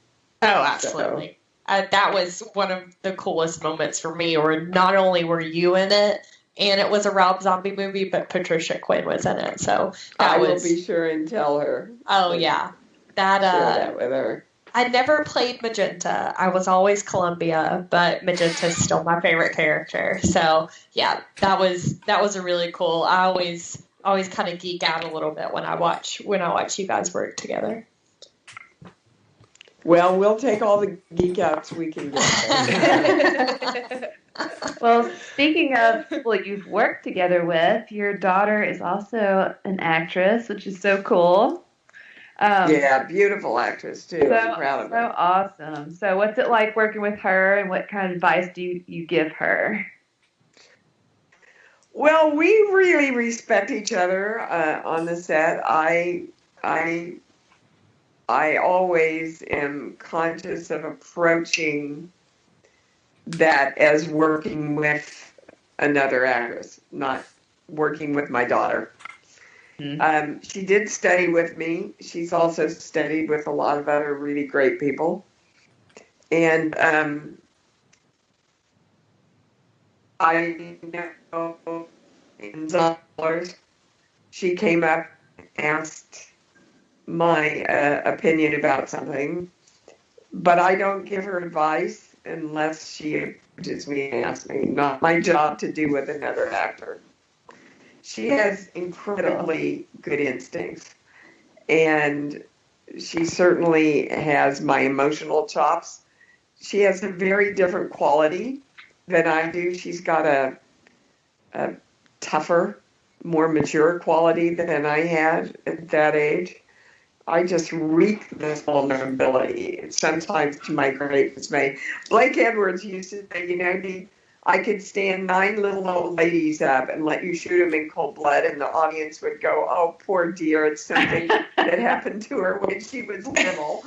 Oh, absolutely. That was one of the coolest moments for me, or not only were you in it, and it was a Rob Zombie movie, but Patricia Quinn was in it. So I will be sure and tell her. Oh, yeah. Share that with her. I never played Magenta. I was always Columbia, but Magenta's still my favorite character. So yeah, that was a really cool. I always kind of geek out a little bit when I watch you guys work together. Well, we'll take all the geek outs we can get. Well, speaking of people you've worked together with, your daughter is also an actress, which is so cool. Yeah, beautiful actress too. I'm proud of her. So awesome. So what's it like working with her, and what kind of advice do you give her? Well, we really respect each other on the set. I always am conscious of approaching that as working with another actress, not working with my daughter. Mm-hmm. She did study with me. She's also studied with a lot of other really great people. And I know in Zollers, she came up, asked my opinion about something, but I don't give her advice unless she approaches me and asks me. Not my job to do with another actor. She has incredibly good instincts, and she certainly has my emotional chops. She has a very different quality than I do. She's got a tougher, more mature quality than I had at that age. I just reek this vulnerability, sometimes to my great dismay. Blake Edwards used to say, I could stand 9 little old ladies up and let you shoot them in cold blood, and the audience would go, "Oh, poor dear, it's something that happened to her when she was little."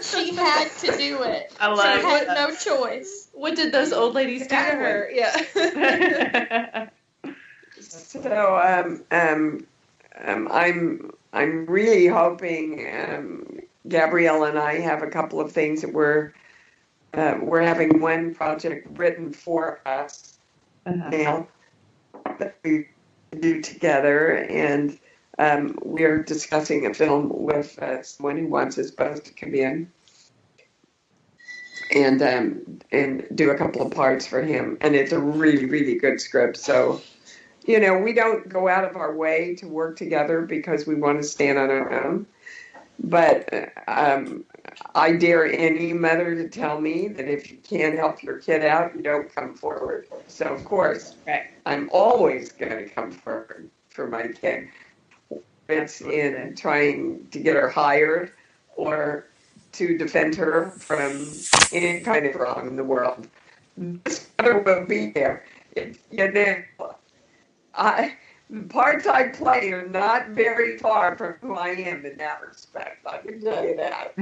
She had to do it. I love she had no choice. What did those old ladies do to her? Yeah. So I'm really hoping Gabrielle and I have a couple of things that we're having one project written for us now that we do together, and we're discussing a film with someone who wants us both to come in and do a couple of parts for him, and it's a really, really good script. So, we don't go out of our way to work together because we want to stand on our own, but I dare any mother to tell me that if you can't help your kid out, you don't come forward. So, of course, I'm always going to come forward for my kid. It's in trying to get her hired or to defend her from any kind of wrong in the world. This mother will be there. The parts I play are not very far from who I am in that respect. I can tell you that.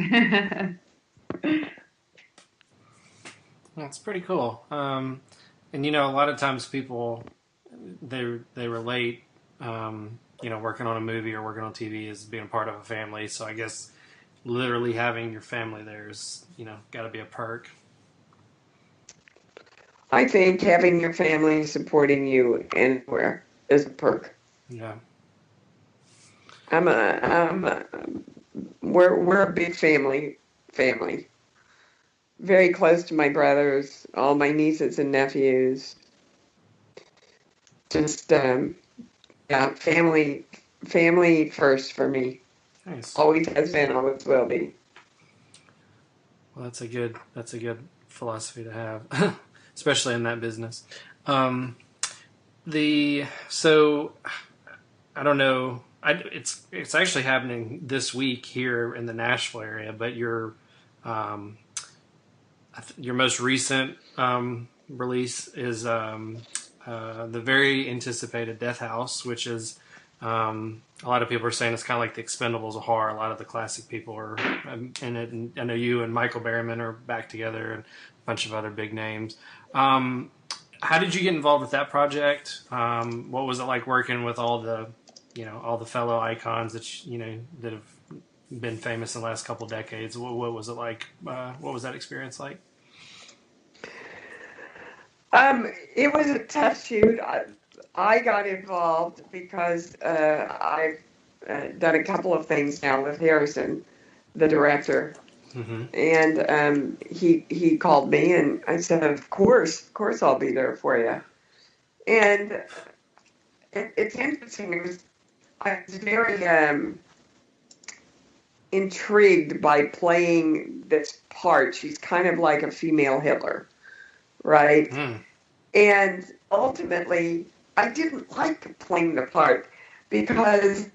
That's pretty cool. And a lot of times people they relate, working on a movie or working on TV as being part of a family. So I guess literally having your family there is, got to be a perk. I think having your family supporting you anywhere is a perk. Yeah. We're a big family. Very close to my brothers, all my nieces and nephews. Just family first for me. Nice. Always has been, always will be. Well, that's a good philosophy to have, especially in that business. So I don't know. It's actually happening this week here in the Nashville area, but your most recent release is the very anticipated Death House, which is a lot of people are saying it's kind of like the Expendables of horror. A lot of the classic people are in it, and I know you and Michael Berryman are back together, and a bunch of other big names. How did you get involved with that project? What was it like working with all the fellow icons that have been famous in the last couple decades? What was it like? What was that experience like? It was a tough shoot. I got involved because I've done a couple of things now with Harrison, the director. Mm-hmm. And he called me, and I said, of course I'll be there for you. And it's interesting. I was very intrigued by playing this part. She's kind of like a female Hitler, right? Mm. And ultimately, I didn't like playing the part because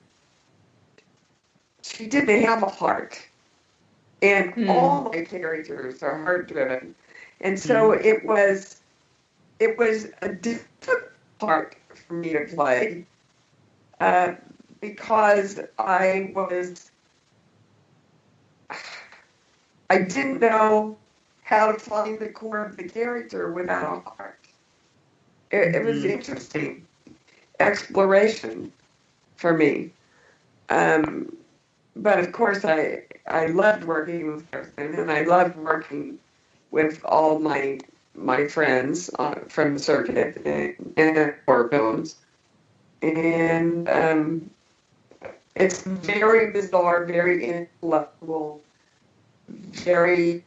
she didn't have a heart. And all my characters are heart-driven. And so it was a difficult part for me to play because I didn't know how to find the core of the character without a heart. It was interesting exploration for me. But of course, I loved working with Harrison, and I loved working with all my friends from the circuit and horror films. And it's very bizarre, very intellectual, very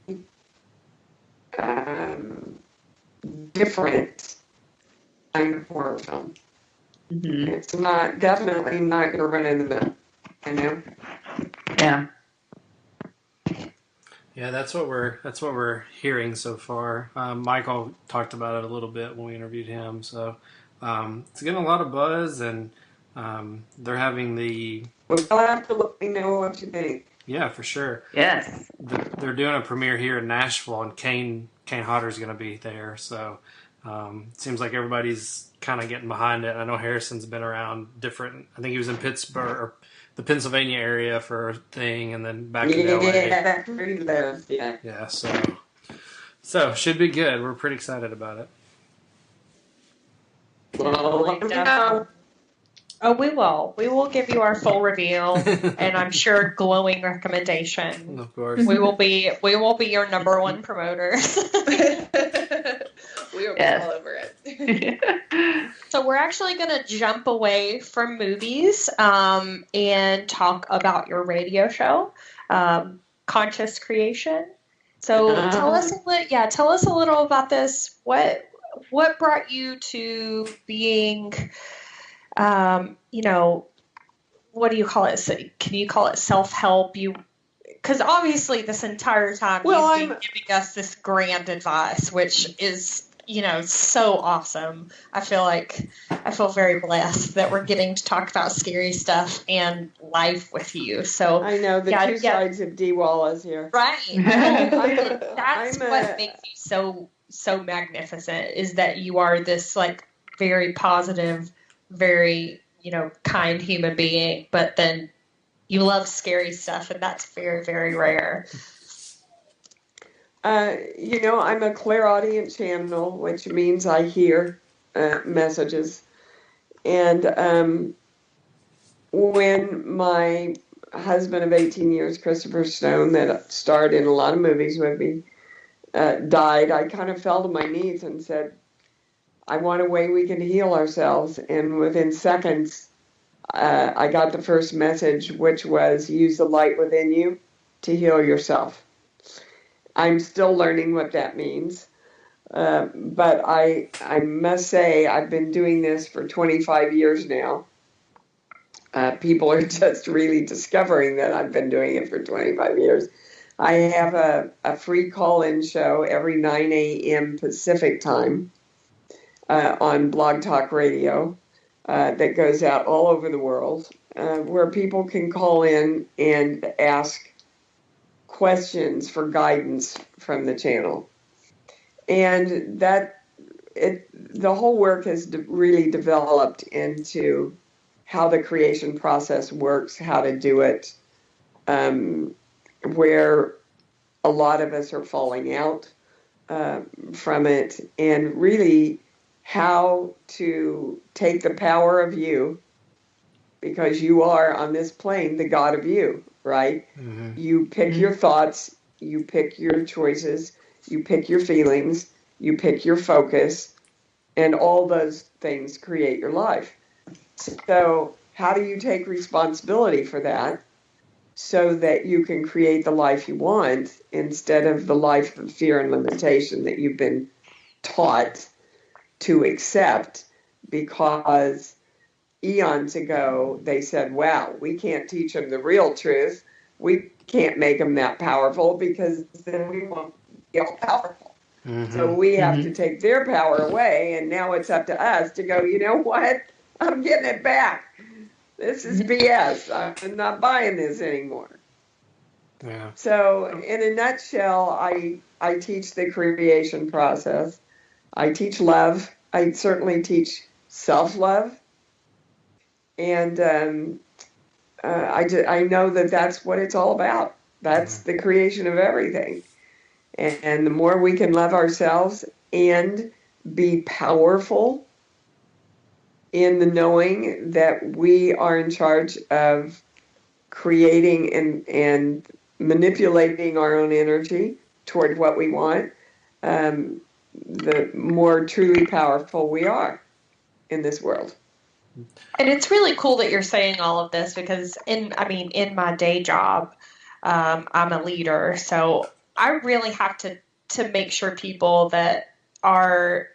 different kind of horror film. Mm-hmm. It's definitely not going to run into them, you know? Yeah. Yeah, that's what we're hearing so far. Michael talked about it a little bit when we interviewed him. So it's getting a lot of buzz, and they're having the. Well, you'll have to let me know what you think. Yeah, for sure. Yes. They're doing a premiere here in Nashville, and Kane Hodder's going to be there. So it seems like everybody's kind of getting behind it. I know Harrison's been around different. I think he was in Pittsburgh or the Pennsylvania area for a thing, and then back in LA. Yeah, that's where he lives. Yeah. Yeah. So should be good. We're pretty excited about it. Well, let me know. Oh, we will. We will give you our full review, and I'm sure glowing recommendation. Of course, we will be your number one promoters. We are all over it. So we're actually going to jump away from movies and talk about your radio show, Conscious Creation. So tell us a little about this. What brought you to being what do you call it? So, can you call it self-help? Because obviously this entire time you've been giving us this grand advice, which is, so awesome. I feel very blessed that we're getting to talk about scary stuff and life with you. So I know the two sides of Dee Wallace here. Right. That's what makes you so magnificent, is that you are this like very positive, very, kind human being, but then you love scary stuff, and that's very, very rare. I'm a clairaudient channel, which means I hear messages. And when my husband of 18 years, Christopher Stone, that starred in a lot of movies with me, died, I kind of fell to my knees and said, I want a way we can heal ourselves. And within seconds, I got the first message, which was use the light within you to heal yourself. I'm still learning what that means. But I must say, I've been doing this for 25 years now. People are just really discovering that I've been doing it for 25 years. I have a free call-in show every 9 a.m. Pacific time. on Blog Talk Radio that goes out all over the world, where people can call in and ask questions for guidance from the channel. And the whole work has really developed into how the creation process works, how to do it, where a lot of us are falling out from it, and really how to take the power of you, because you are on this plane the God of you, right? Mm-hmm. You pick your thoughts, you pick your choices, you pick your feelings, you pick your focus, and all those things create your life. So how do you take responsibility for that so that you can create the life you want instead of the life of fear and limitation that you've been taught to accept, because eons ago they said, wow, we can't teach them the real truth. We can't make them that powerful because then we won't be all powerful. Mm-hmm. So we have to take their power away, and now it's up to us to go, you know what? I'm getting it back. This is BS. I'm not buying this anymore. Yeah. So in a nutshell, I teach the creation process. I teach love. I certainly teach self-love. And I know that that's what it's all about. That's the creation of everything. And the more we can love ourselves and be powerful in the knowing that we are in charge of creating and manipulating our own energy toward what we want, the more truly powerful we are in this world. And it's really cool that you're saying all of this, because in my day job, I'm a leader, so I really have to make sure people that are,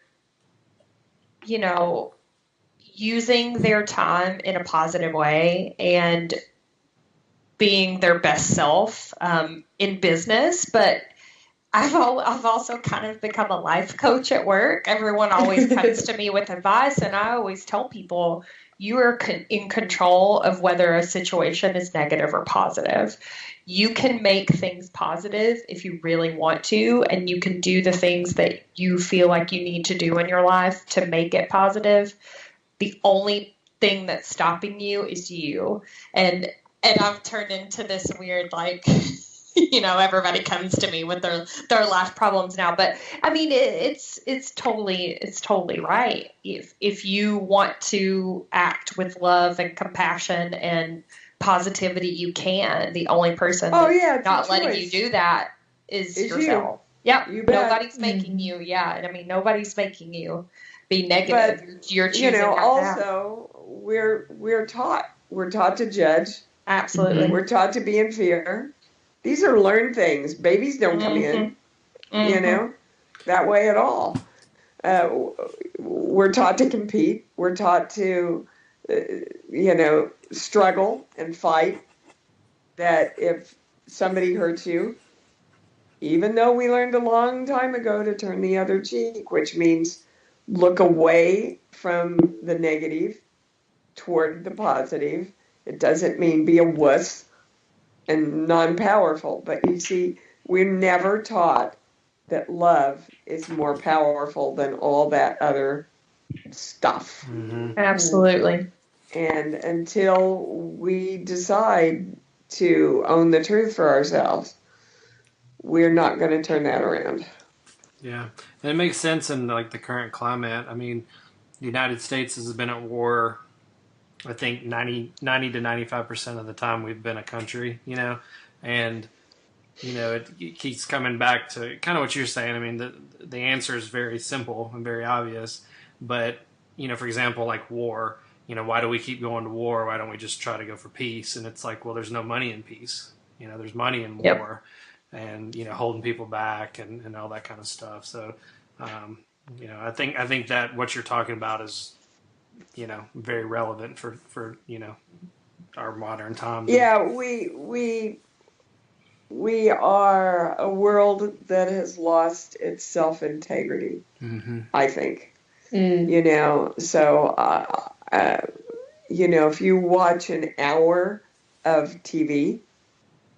using their time in a positive way and being their best self in business. But I've also kind of become a life coach at work. Everyone always comes to me with advice, and I always tell people, you are in control of whether a situation is negative or positive. You can make things positive if you really want to, and you can do the things that you feel like you need to do in your life to make it positive. The only thing that's stopping you is you. And I've turned into this weird, everybody comes to me with their life problems now. But I mean, it's totally right. If you want to act with love and compassion and positivity, you can. The only person not letting you do that is yourself. Yeah, nobody's making you. Yeah, and I mean, nobody's making you be negative. But, you're choosing. Also, we're taught to judge. Absolutely, we're taught to be in fear. These are learned things. Babies don't come in, that way at all. We're taught to compete. We're taught to, struggle and fight. That if somebody hurts you, even though we learned a long time ago to turn the other cheek, which means look away from the negative toward the positive. It doesn't mean be a wuss and non-powerful. But you see, we're never taught that love is more powerful than all that other stuff. Mm-hmm. Absolutely. And until we decide to own the truth for ourselves, we're not going to turn that around. Yeah, and it makes sense in the current climate. I mean, the United States has been at war, I think 90 to 95% of the time we've been a country, and it keeps coming back to kind of what you're saying. I mean, the answer is very simple and very obvious, but for example, like war, why do we keep going to war? Why don't we just try to go for peace? And it's like, well, there's no money in peace. There's money in war, and holding people back and all that kind of stuff. So, I think that what you're talking about is, very relevant for our modern times. Yeah, we are a world that has lost its self-integrity, I think. You know, so, you know, if you watch an hour of TV,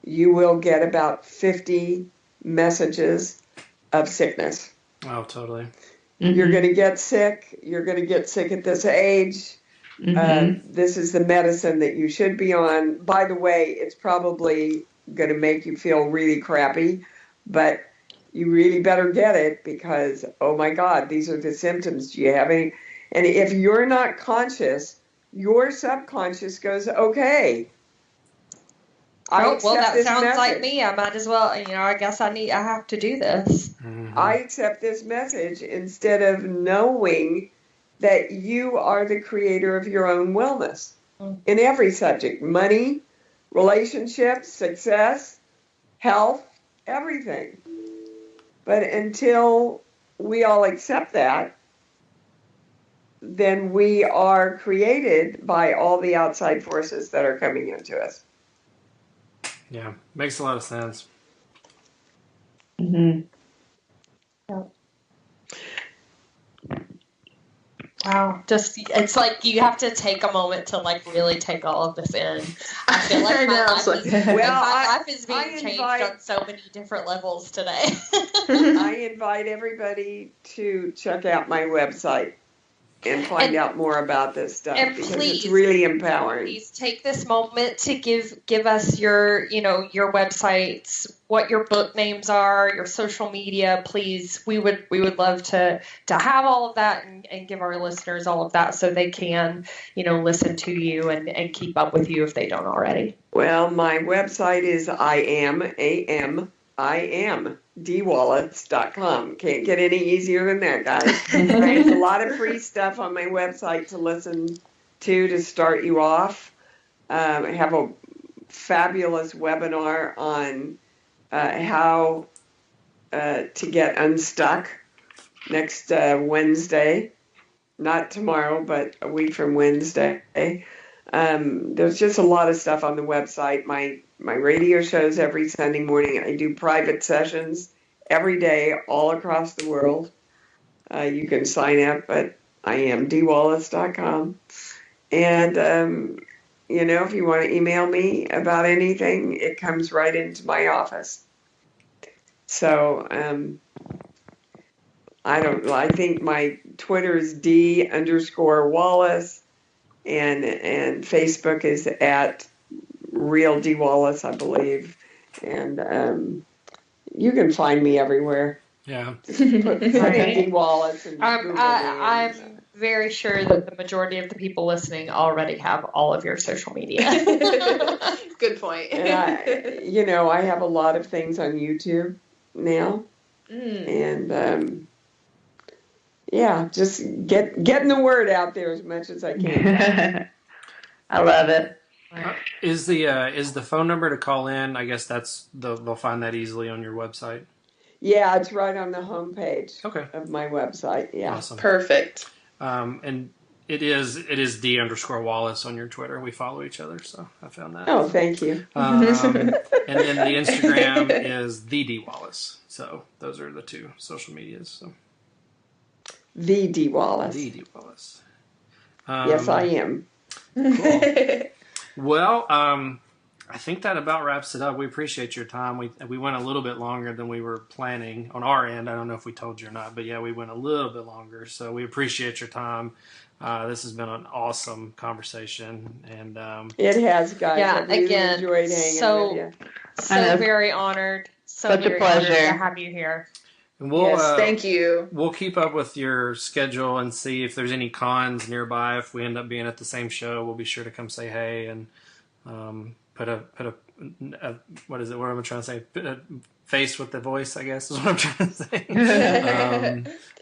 you will get about 50 messages of sickness. Oh, totally. You're going to get sick. You're going to get sick at this age. This is the medicine that you should be on. By the way, it's probably going to make you feel really crappy, but you really better get it because, oh my God, these are the symptoms. Do you have any? And if you're not conscious, your subconscious goes, okay. Well, that sounds like me. I might as well, you know, I guess I have to do this. I accept this message instead of knowing that you are the creator of your own wellness in every subject, money, relationships, success, health, everything. But until we all accept that, then we are created by all the outside forces that are coming into us. Yeah, makes a lot of sense. Wow, just it's like you have to take a moment to like really take all of this in. I feel like my life is being changed on so many different levels today. I invite everybody to check out my website and find out more about this stuff because it's really empowering. Please take this moment to give us your websites, what your book names are, your social media. Please, we would love to have all of that and give our listeners all of that so they can listen to you and keep up with you if they don't already. Well, my website is DeeWallace.com. Can't get any easier than that, guys. There's a lot of free stuff on my website to listen to start you off. I have a fabulous webinar on how to get unstuck next Wednesday. Not tomorrow, but a week from Wednesday. There's just a lot of stuff on the website. My radio shows every Sunday morning. I do private sessions every day all across the world. You can sign up at DeeWallace.com. And, if you want to email me about anything, it comes right into my office. So I think my Twitter is D_Wallace. And Facebook is at Real Dee Wallace, I believe. And you can find me everywhere. Yeah. Put in Dee Wallace and Google I'm very sure that the majority of the people listening already have all of your social media. Good point. And I have a lot of things on YouTube now. And yeah, just getting the word out there as much as I can. I love it. Is the phone number to call in? I guess they'll find that easily on your website. Yeah, it's right on the homepage of my website. Yeah, awesome, perfect. And it is D_Wallace on your Twitter. We follow each other, so I found that. Oh, thank you. And then the Instagram is the Dee Wallace. So those are the two social medias. So. The Dee Wallace. The Dee Wallace. Yes, I am. Cool. Well, I think that about wraps it up. We appreciate your time. We went a little bit longer than we were planning on our end. I don't know if we told you or not, but yeah, we went a little bit longer. So we appreciate your time. This has been an awesome conversation, and it has, guys. Yeah, I really again, enjoyed hanging with you. So very honored. Such a pleasure to have you here. And yes, thank you. We'll keep up with your schedule and see if there's any cons nearby. If we end up being at the same show, we'll be sure to come say hey and put a what is it? What am I trying to say? Put a face with the voice, I guess is what I'm trying to say.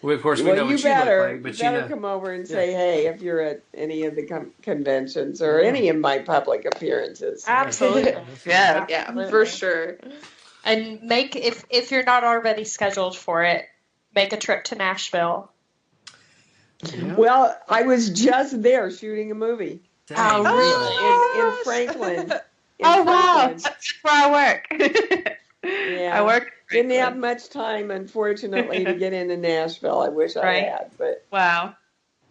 We know what you look like, but you better come over and say hey if you're at any of the conventions or any of my public appearances. Absolutely, yeah, for sure. And if you're not already scheduled for it, make a trip to Nashville. Yeah. Well, I was just there shooting a movie. Dang. In Franklin. Wow, that's where I work. Yeah, I work. Didn't have much time, unfortunately, to get into Nashville. I wish I had, but wow.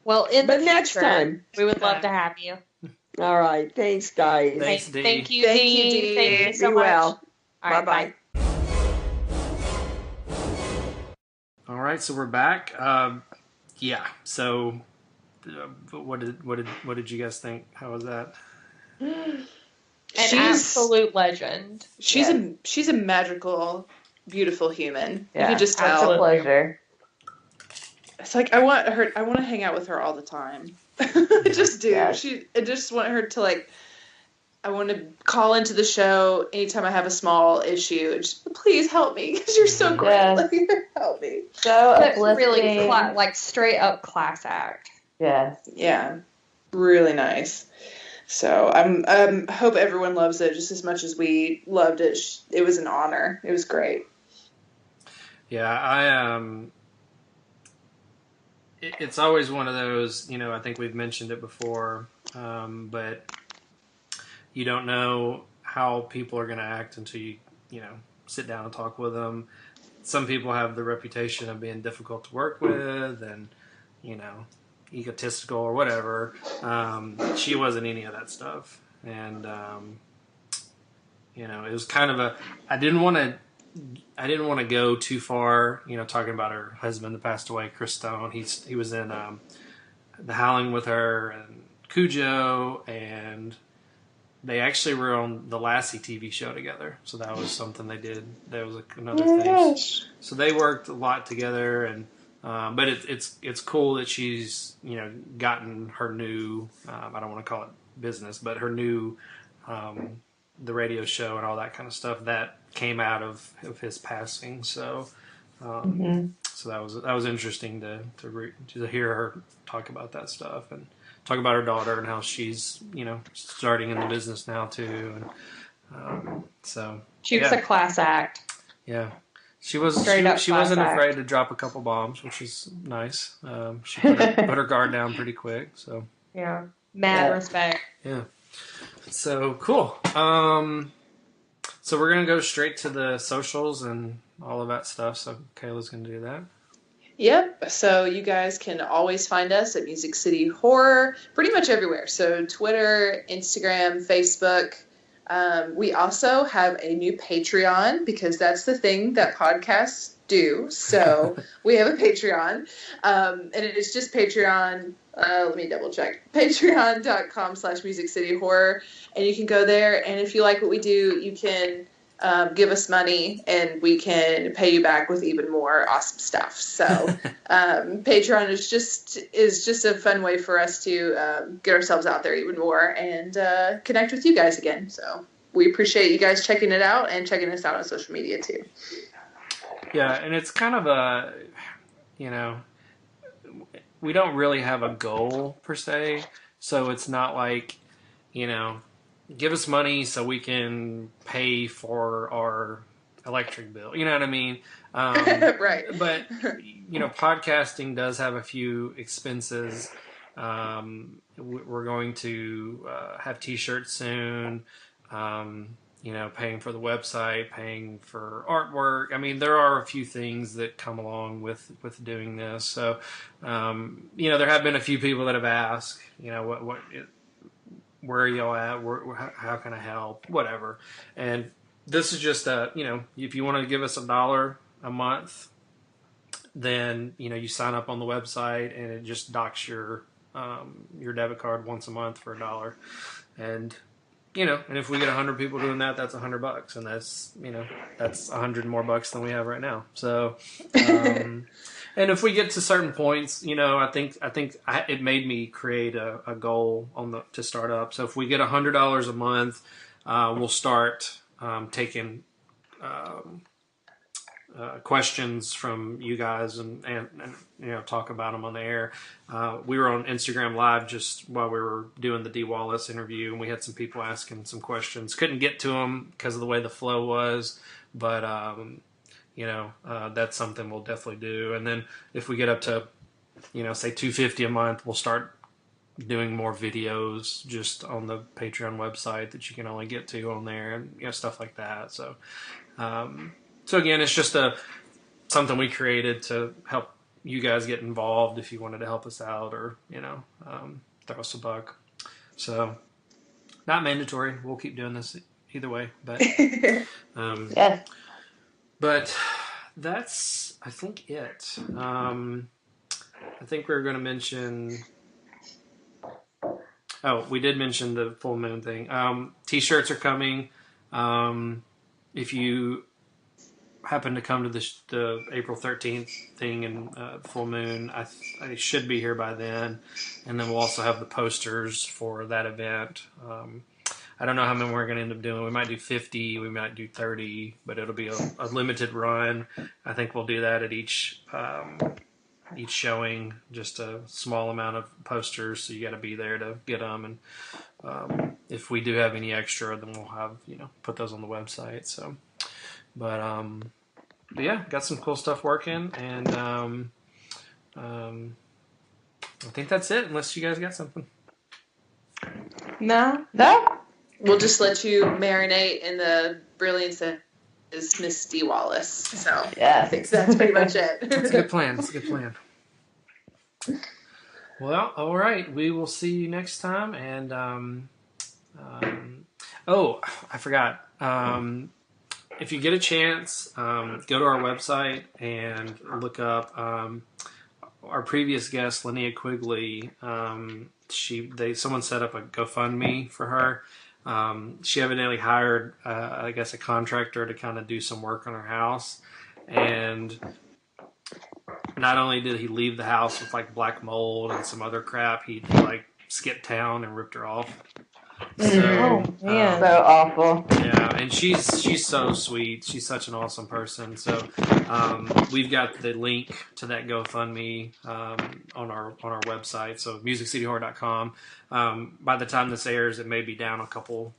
Well, in the But next future, time. we would love to have you. All right. Thanks, guys. Thanks, Dee. Thank you, Thank you, Dee. Dee. Thank you so Be much. well. All right, Bye-bye. All right, so we're back. Yeah. So, what did you guys think? How was that? An She's absolute legend. she's a magical, beautiful human. You Yeah, can just it's a tell. pleasure. It's like I want to hang out with her all the time. I just do. Yes. I just want her to like. I want to call into the show anytime I have a small issue. Just please help me because you're so great. Yes. Like, help me. So That's uplifting. really like straight up class act. Yes. Yeah, really nice. So I'm hope everyone loves it just as much as we loved it. It was an honor. It was great. Yeah, it's always one of those. I think we've mentioned it before, but you don't know how people are going to act until you sit down and talk with them. Some people have the reputation of being difficult to work with and, egotistical or whatever. She wasn't any of that stuff. And, it was kind of I didn't want to go too far, talking about her husband that passed away, Chris Stone. He was in The Howling with her and Cujo, and they actually were on the Lassie TV show together, so that was something they did. That was another thing. So they worked a lot together, and but it's cool that she's gotten her new I don't want to call it business, but her new the radio show and all that kind of stuff that came out of his passing. So so that was interesting to hear her talk about that stuff and talk about her daughter and how she's starting in the business now too, and so She was a class act. yeah, she was Straight up she wasn't class afraid act. to drop a couple bombs, which is nice. She put her guard down pretty quick, so Yeah. Mad Yeah. respect. yeah. So cool. So we're gonna go straight to the socials and all of that stuff. So Kayla's gonna do that. Yep. So you guys can always find us at Music City Horror, pretty much everywhere. So Twitter, Instagram, Facebook. We also have a new Patreon because that's the thing that podcasts do. So we have a Patreon, and it is just Patreon. Let me double check. Patreon.com/Music City Horror, and you can go there. And if you like what we do, you can give us money and we can pay you back with even more awesome stuff. So Patreon is just a fun way for us to get ourselves out there even more and connect with you guys again. So we appreciate you guys checking it out and checking us out on social media too. Yeah, and it's kind of we don't really have a goal per se, so it's not like, give us money so we can pay for our electric bill. You know what I mean? Right. But, podcasting does have a few expenses. We're going to have t-shirts soon, paying for the website, paying for artwork. I mean, there are a few things that come along with doing this. So, there have been a few people that have asked, where are y'all at? How can I help? Whatever. And this is just if you want to give us $1 a month, then you sign up on the website and it just docks your debit card once a month for $1. And and if we get 100 people doing that, that's $100, and that's 100 more bucks than we have right now. So, and if we get to certain points, I think it made me create a goal to start up. So if we get $100 a month, we'll start taking questions from you guys and talk about them on the air. We were on Instagram Live just while we were doing the Dee Wallace interview, and we had some people asking some questions. Couldn't get to them because of the way the flow was, but that's something we'll definitely do. And then if we get up to say $250 a month, we'll start doing more videos just on the Patreon website that you can only get to on there, and stuff like that. So So again, it's just something we created to help you guys get involved if you wanted to help us out, or throw us a buck. So, not mandatory. We'll keep doing this either way, but Yes. but that's, I think, it. I think we're going to mention. Oh, we did mention the full moon thing. T-shirts are coming. If you happen to come to the April 13th thing and full moon, I should be here by then. And then we'll also have the posters for that event. I don't know how many we're going to end up doing. We might do 50, we might do 30, but it'll be a limited run. I think we'll do that at each showing, just a small amount of posters, so you got to be there to get them. And if we do have any extra, then we'll have put those on the website. So, but yeah, got some cool stuff working, and I think that's it. Unless you guys got something. No. We'll just let you marinate in the brilliance that is Miss Dee Wallace. So Yeah. I think that's pretty much it. That's a good plan. That's a good plan. Well, all right. We will see you next time. And oh, I forgot. If you get a chance, go to our website and look up our previous guest, Linnea Quigley. Someone set up a GoFundMe for her. She evidently hired, I guess, a contractor to kind of do some work on her house, and not only did he leave the house with like black mold and some other crap, he like skipped town and ripped her off. So, man. So awful. yeah, and she's so sweet. She's such an awesome person. So we've got the link to that GoFundMe on our website. So musiccityhorror.com. By the time this airs, it may be down a couple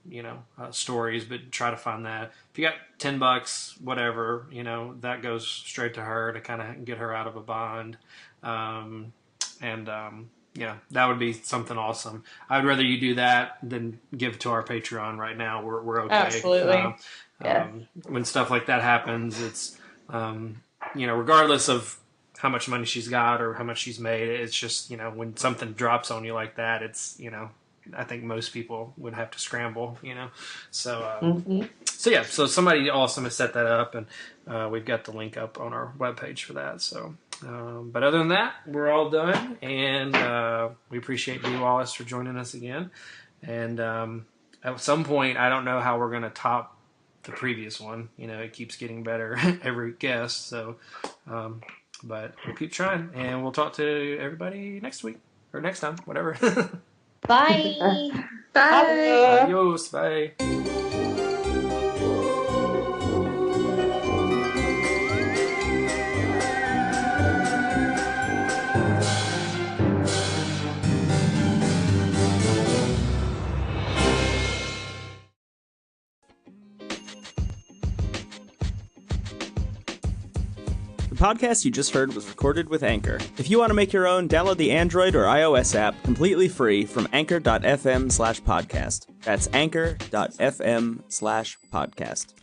stories, but try to find that. If you got $10, whatever, that goes straight to her to kind of get her out of a bind. Yeah, that would be something awesome. I'd rather you do that than give to our Patreon right now. We're okay. Absolutely. When stuff like that happens, it's regardless of how much money she's got or how much she's made, it's just when something drops on you like that, it's I think most people would have to scramble. So so yeah, so somebody awesome has set that up, and we've got the link up on our webpage for that. So. But other than that, we're all done, and we appreciate Dee Wallace for joining us again. And at some point, I don't know how we're going to top the previous one. It keeps getting better every guest. So, but we'll keep trying, and we'll talk to everybody next week or next time, whatever. Bye. Bye. Adios, bye. The podcast you just heard was recorded with Anchor. If you want to make your own, download the Android or iOS app completely free from anchor.fm/podcast. That's anchor.fm/podcast.